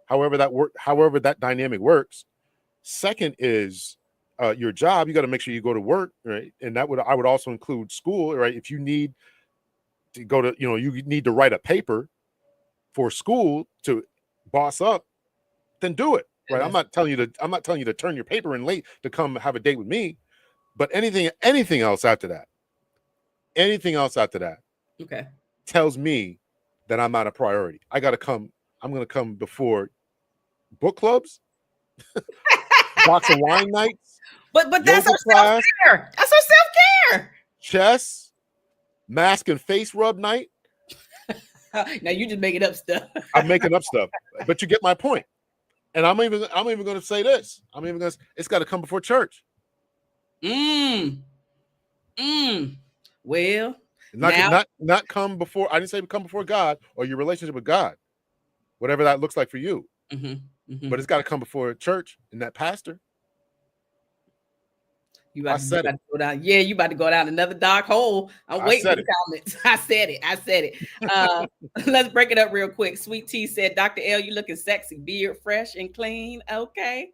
however that dynamic works. Second is your job. You got to make sure you go to work, right? And I would also include school, right? If you need to go to, you need to write a paper for school to boss up, then do it, right? That's I'm not telling you to turn your paper in late to come have a date with me, but anything else after that, anything else after that okay. tells me that I'm not a priority. I'm going to come before book clubs, box of wine nights, But that's yoga her self class, care. That's her self care. chess, mask and face rub night. Now you just making up stuff. I'm making up stuff, but you get my point. And I'm even going to say this. I'm even going to it's got to come before church. Mm. Mm. Well, Not now. not come before. I didn't say come before God or your relationship with God, whatever that looks like for you. Mhm, But mhm. it's got to come before church and that pastor. I You said about it. to go down. Yeah, you about to go down another dark hole. I'm I waiting for said the it. comments. I said it. I said it. Uh, let's break it up real quick. Sweet Tea said, Dr. L, you looking sexy, beard fresh and clean. Okay.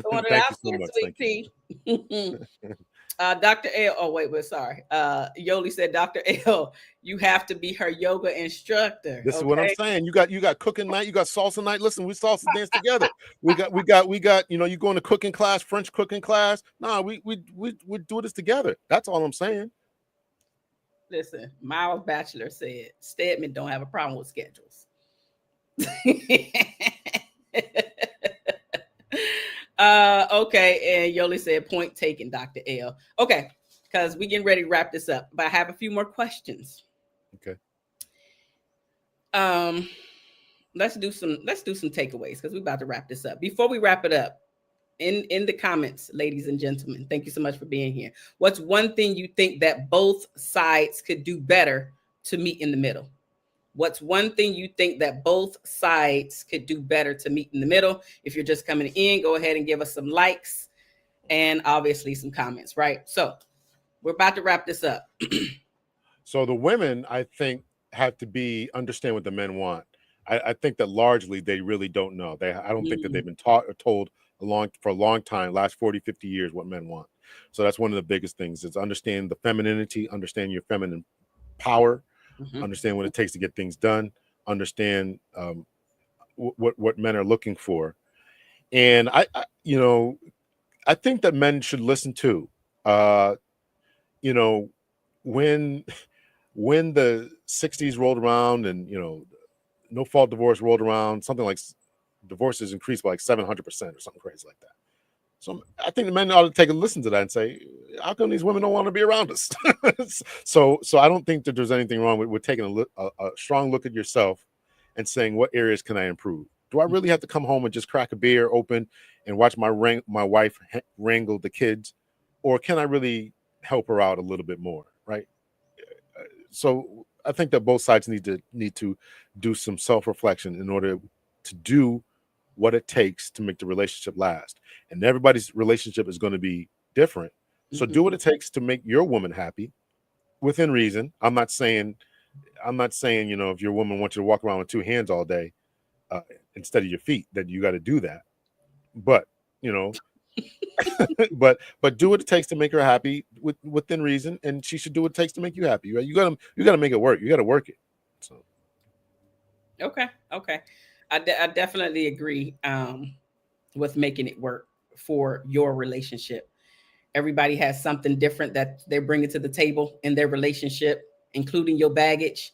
Throwing it Thank out you so there, much. Sweet Thank you. Tea. Dr. L. Oh, wait, sorry. Yoli said, Dr. L, you have to be her yoga instructor. This is what I'm Okay. saying. You got cooking night, you got salsa night. Listen, we salsa dance together. You going to cooking class, French cooking class. Nah, we do this together. That's all I'm saying. Listen, Miles Bachelor said, Stedman don't have a problem with schedules. Okay, and Yoli said, point taken, Dr. L. Okay, because we getting ready to wrap this up, but I have a few more questions. Okay. Um, let's do some takeaways because we're about to wrap this up. Before we wrap it up, in the comments, ladies and gentlemen, thank you so much for being here. What's one thing you think that both sides could do better to meet in the middle? What's one thing you think that both sides could do better to meet in the middle? If you're just coming in, go ahead and give us some likes and obviously some comments, right? So we're about to wrap this up. So the women, I think, have to understand what the men want. I think that largely they really don't know. I don't think that they've Mm, been taught or told for a long time, last 40, 50 years, what men want. So that's one of the biggest things is understand the femininity, understand your feminine power, mhm. understand what it takes to get things done, understand what men are looking for. And I think that men should listen too. Uh, you know, when the 60s rolled around and no fault divorce rolled around, something like divorces increased by like 700% or something crazy like that. So I think the men ought to take a listen to that and say, how come these women don't want to be around us? So I don't think that there's anything wrong with taking a strong look at yourself and saying, what areas can I improve? Do I really have to come home and just crack a beer open and watch my wife wrangle the kids? Or can I really help her out a little bit more? Right. So I think that both sides need to do some self-reflection in order to do what it takes to make the relationship last. And everybody's relationship is going to be different. So do what Mhm. it takes to make your woman happy within reason. I'm not saying, if your woman wants you to walk around with two hands all day uh, instead of your feet, that you got to do that. But, you know, but do what it takes to make her happy within reason, and she should do what it takes to make you happy. Right? You got to make it work. You got to work it. So Okay, okay. I definitely agree with making it work for your relationship. Everybody has something different that they're bringing to the table in their relationship. including your baggage.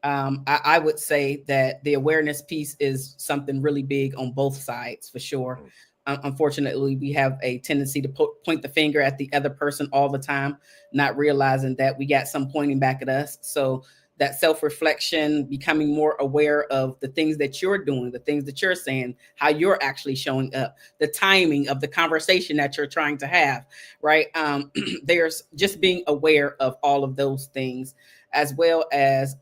I would say that the awareness piece is something really big on both sides for sure. Unfortunately, we have a tendency to point the finger at the other person all the time, not realizing that we got some pointing back at us. So that self-reflection, becoming more aware of the things that you're doing, the things that you're saying, how you're actually showing up, the timing of the conversation that you're trying to have, right? There's just being aware of all of those things, as well as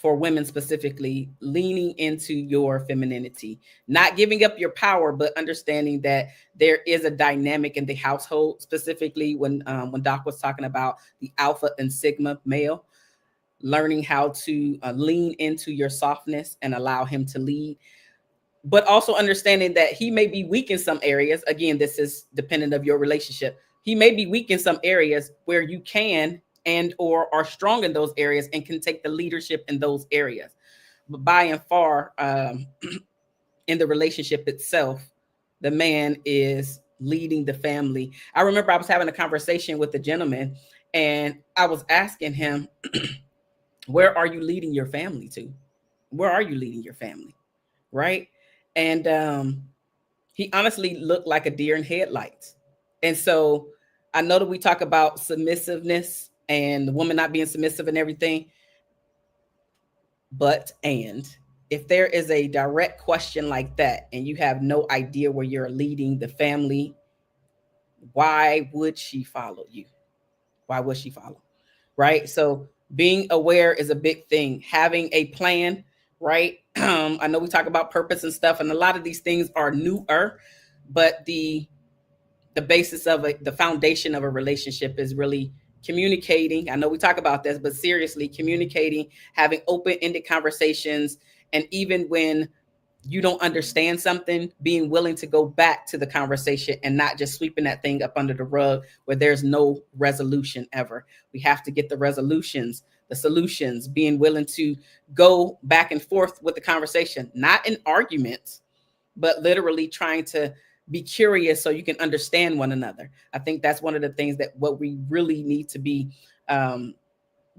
for women specifically, leaning into your femininity, not giving up your power, but understanding that there is a dynamic in the household. Specifically, when Doc was talking about the alpha and sigma male, learning how to lean into your softness and allow him to lead, but also understanding that he may be weak in some areas. Again, this is dependent of your relationship. He may be weak in some areas where you can and or are strong in those areas and can take the leadership in those areas. But by and far, in the relationship itself, the man is leading the family. I remember I was having a conversation with a gentleman, and I was asking him, where are you leading your family to? Where are you leading your family? Right. And he honestly looked like a deer in headlights. And so I know that we talk about submissiveness and the woman not being submissive and everything, but if there is a direct question like that and you have no idea where you're leading the family, why would she follow you? Why would she follow? Right. So being aware is a big thing. Having a plan, right? I know we talk about purpose and stuff, and a lot of these things are newer, but the basis of it, the foundation of a relationship is really communicating. I know we talk about this, but seriously, communicating, having open-ended conversations, and even when you don't understand something, being willing to go back to the conversation and not just sweeping that thing up under the rug where there's no resolution ever. We have to get the resolutions, the solutions, being willing to go back and forth with the conversation, not in arguments, but literally trying to be curious so you can understand one another. I think that's one of the things that what we really need to be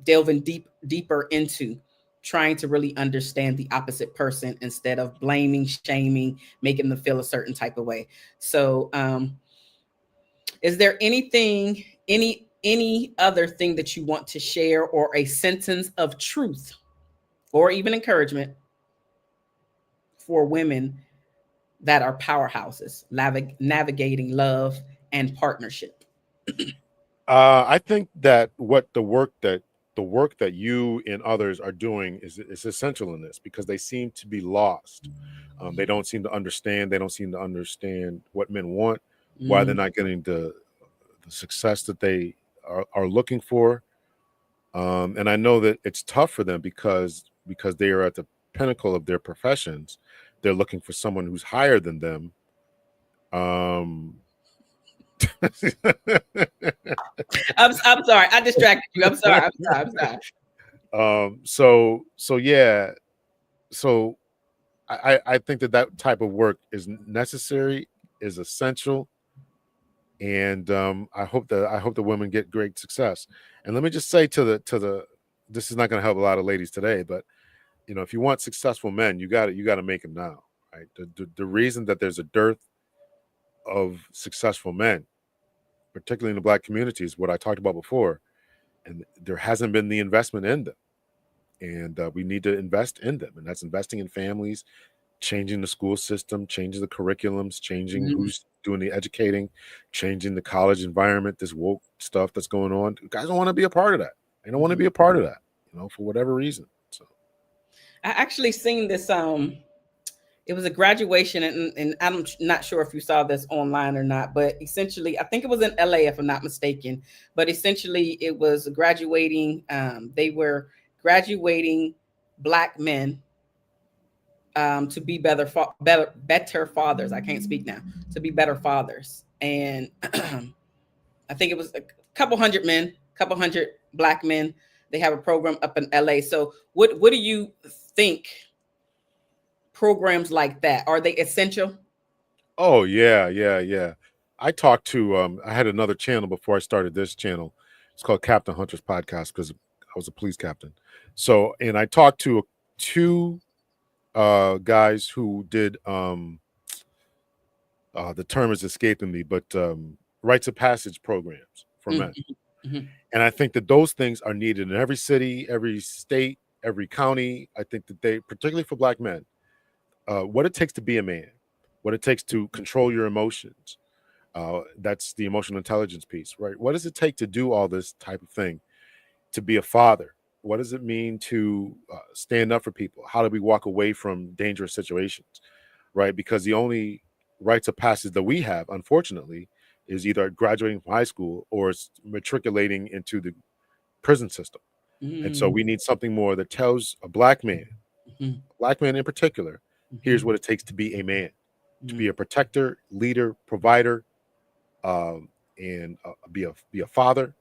delving deeper into, trying to really understand the opposite person instead of blaming, shaming, making them feel a certain type of way. So is there anything, any other thing that you want to share, or a sentence of truth or even encouragement for women that are powerhouses navigating love and partnership? I think that the work that you and others are doing is essential in this, because they seem to be lost. They don't seem to understand. They don't seem to understand what men want, why they're not getting the success that they are looking for. And I know that it's tough for them because they are at the pinnacle of their professions. They're looking for someone who's higher than them. I'm sorry, I distracted you. I'm sorry. So yeah, so I think that type of work is necessary, is essential, and I hope the women get great success. And let me just say to the this is not going to help a lot of ladies today, but if you want successful men, you got to make them now, right? The reason that there's a dearth of successful men, particularly in the Black community, is what I talked about before, and there hasn't been the investment in them. And we need to invest in them, and that's investing in families, changing the school system, changing the curriculums, changing who's doing the educating, changing the college environment, this woke stuff that's going on. Guys don't want to be a part of that. They don't want to be a part of that, for whatever reason. So I actually seen this. It was a graduation, and I'm not sure if you saw this online or not, but essentially, I think it was in LA, if I'm not mistaken. But essentially, it was graduating. They were graduating Black men to be better fathers. I can't speak now. To be better fathers, and I think it was a couple hundred men, couple hundred Black men. They have a program up in LA. So, what do you think? Programs like that, are they essential? oh yeah. I talked to I had another channel before I started this channel. It's called Captain Hunter's Podcast, because was a police captain. So, and I talked to two guys who did the term is escaping me, but rites of passage programs for men. Mm-hmm. And I think that those things are needed in every city, every state, every county. I think that they, particularly for Black men, what it takes to be a man, what it takes to control your emotions. That's the emotional intelligence piece, right? What does it take to do all this type of thing? To be a father? What does it mean to stand up for people? How do we walk away from dangerous situations, right? Because the only rites of passage that we have, unfortunately, is either graduating from high school or it's matriculating into the prison system. And so we need something more that tells a Black man, Black man in particular, here's what it takes to be a man, to be a protector, leader, provider, and be a father,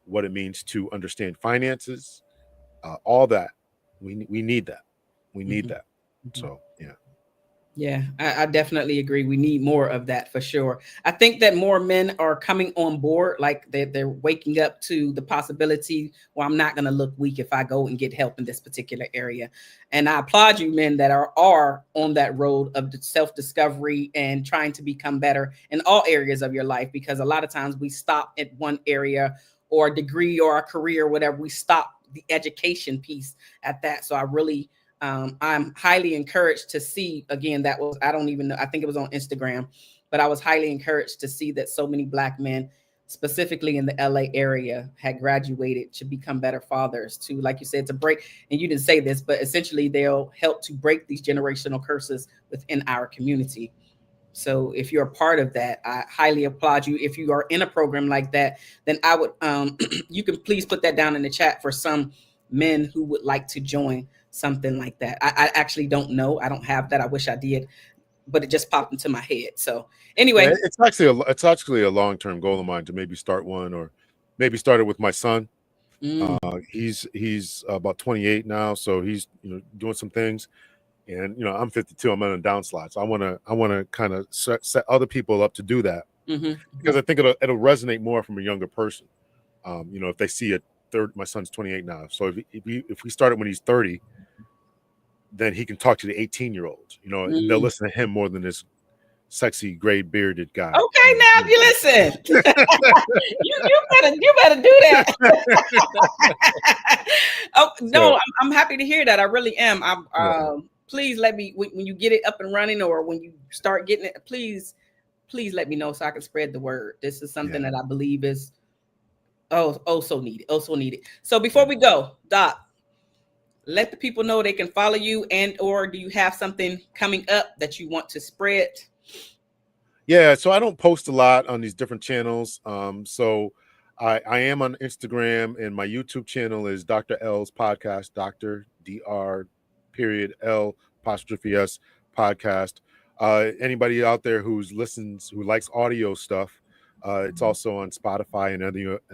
what it means to understand finances, all that. We need that. We need that. So yeah. Yeah, I definitely agree. We need more of that for sure. I think that more men are coming on board, like they're waking up to the possibility, well, I'm not going to look weak if I go and get help in this particular area. And I applaud you men that are on that road of self-discovery and trying to become better in all areas of your life, because a lot of times we stop at one area or a degree or a career or whatever. We stop the education piece at that. So I'm highly encouraged to see, again, that was, I don't even know, I think it was on Instagram, but I was highly encouraged to see that so many Black men, specifically in the LA area, had graduated to become better fathers, to, like you said, to break, and you didn't say this, but essentially they'll help to break these generational curses within our community. So if you're a part of that, I highly applaud you. If you are in a program like that, then I would, you can please put that down in the chat for some men who would like to join something like that. I actually don't know. I don't have that. I wish I did, but it just popped into my head. So anyway, Yeah, it's actually a long-term goal of mine to maybe start one, or maybe start it with my son. He's about 28 now, so he's doing some things, and I'm 52. I'm on a downslide, so I want to kind of set other people up to do that, because I think it'll resonate more from a younger person. If they see my son's 28 now, so if we started when he's 30, then he can talk to the 18-year-olds, and they'll listen to him more than this sexy gray bearded guy. Okay, now you listen. you better do that. Oh no, So, I'm happy to hear that. I really am. yeah. Please let me, when you get it up and running, or when you start getting it, please let me know so I can spread the word. This is something that I believe is so needed. Oh, so needed. So before we go, Doc, let the people know they can follow you, and or do you have something coming up that you want to spread? Yeah, so I don't post a lot on these different channels. So I am on Instagram, and my YouTube channel is Dr. L's podcast, Dr. Dr. period L apostrophe S podcast. Anybody out there who likes audio stuff, it's also on Spotify and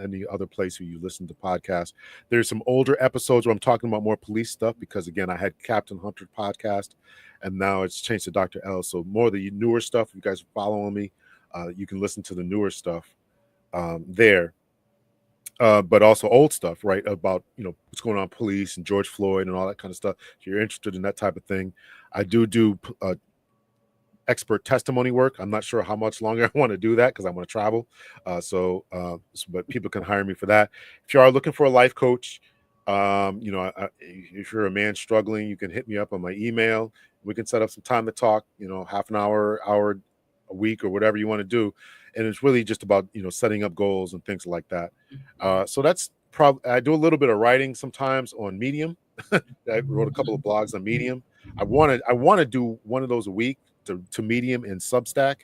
any other place where you listen to podcasts. There's some older episodes where I'm talking about more police stuff, because again, I had Captain Hunter podcast, and now it's changed to Dr. L. So more of the newer stuff. If you guys are following me, you can listen to the newer stuff there. But also old stuff, right? About what's going on, police and George Floyd and all that kind of stuff. If you're interested in that type of thing, I do expert testimony work. I'm not sure how much longer I want to do that, because I want to travel. But people can hire me for that. If you are looking for a life coach, if you're a man struggling, you can hit me up on my email. We can set up some time to talk, half an hour a week, or whatever you want to do. And it's really just about, setting up goals and things like that. So that's I do a little bit of writing sometimes on Medium. I wrote a couple of blogs on Medium. I want to do one of those a week to Medium and Substack.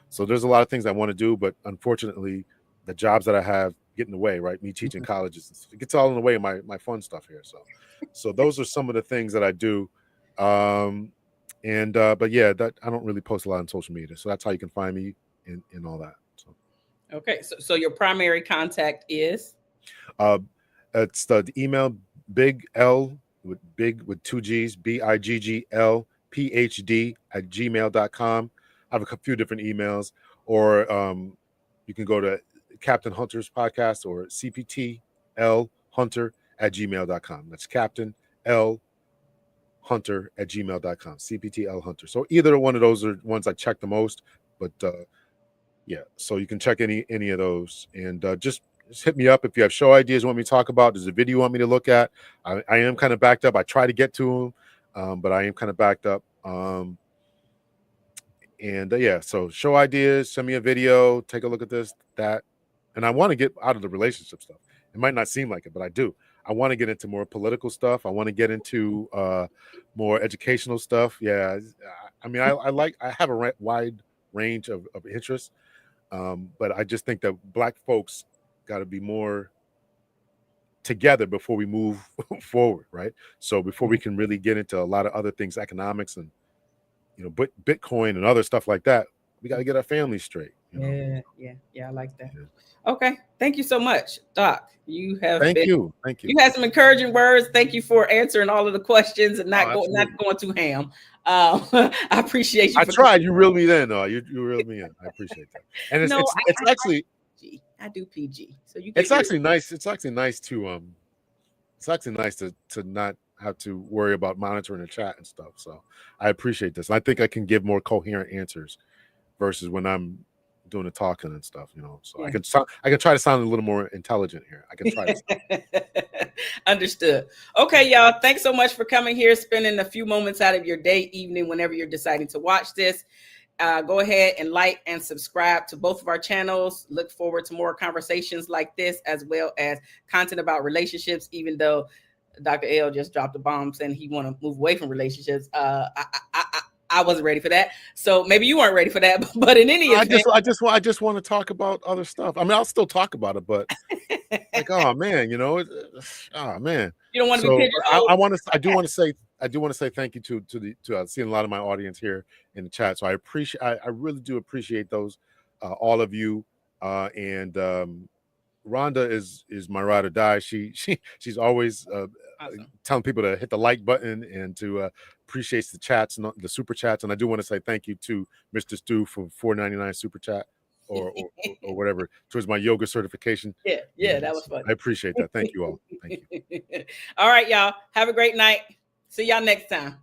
So there's a lot of things I want to do, but unfortunately, the jobs that I have get in the way, right? Me teaching colleges, it gets all in the way of my fun stuff here. So those are some of the things that I do. But yeah, that I don't really post a lot on social media. So that's how you can find me in all that. So Okay, so your primary contact is? It's the email big L with two G's, BIGGL PhD at gmail.com. I have a few different emails, or you can go to Captain Hunter's podcast, or CPT L Hunter captainlhunter@gmail.com. That's Captain L Hunter@gmail.com. CPTL Hunter. So either one of those are ones I check the most, but yeah, so you can check any of those, and just hit me up if you have show ideas you want me to talk about. There's a video you want me to look at. I am kind of backed up. I try to get to them, but I am kind of backed up. And yeah, so show ideas, send me a video, take a look at this, that, and I want to get out of the relationship stuff. It might not seem like it, but I do. I want to get into more political stuff. I want to get into more educational stuff. Yeah, I mean, I have a wide range of interests, but I just think that Black folks got to be more together before we move forward, right? So before we can really get into a lot of other things, economics and Bitcoin and other stuff like that, we got to get our families straight. Yeah, I like that. Yeah. Okay, thank you so much, Doc. You have thank you. You had some encouraging words. Thank you for answering all of the questions and not going too ham. I appreciate you. I tried. You reeled me in. You reeled me in. I appreciate that. And it's actually I do PG. So it's actually nice. It's actually nice to not have to worry about monitoring the chat and stuff. So I appreciate this. And I think I can give more coherent answers versus when I'm doing the talking and stuff, So yeah. I can try to sound a little more intelligent here. I can try to Understood. Okay, y'all. Thanks so much for coming here, spending a few moments out of your day, evening, whenever you're deciding to watch this. Go ahead and like and subscribe to both of our channels. Look forward to more conversations like this, as well as content about relationships, even though Dr. L just dropped a bomb saying he want to move away from relationships. I wasn't ready for that. So maybe you weren't ready for that. But in any event, I just want to talk about other stuff. I mean, I'll still talk about it, but like, oh man, oh man. You don't want to be pigeonholed. I do want to say thank you to seeing a lot of my audience here in the chat. So I really do appreciate those, all of you. And Rhonda is my ride or die. She's always awesome. Telling people to hit the like button and to appreciate the chats and the super chats. And I do want to say thank you to Mr. Stu for $4.99 super chat or whatever towards my yoga certification. Yeah, that was fun. I appreciate that. Thank you all. Thank you. All right, y'all. Have a great night. See y'all next time.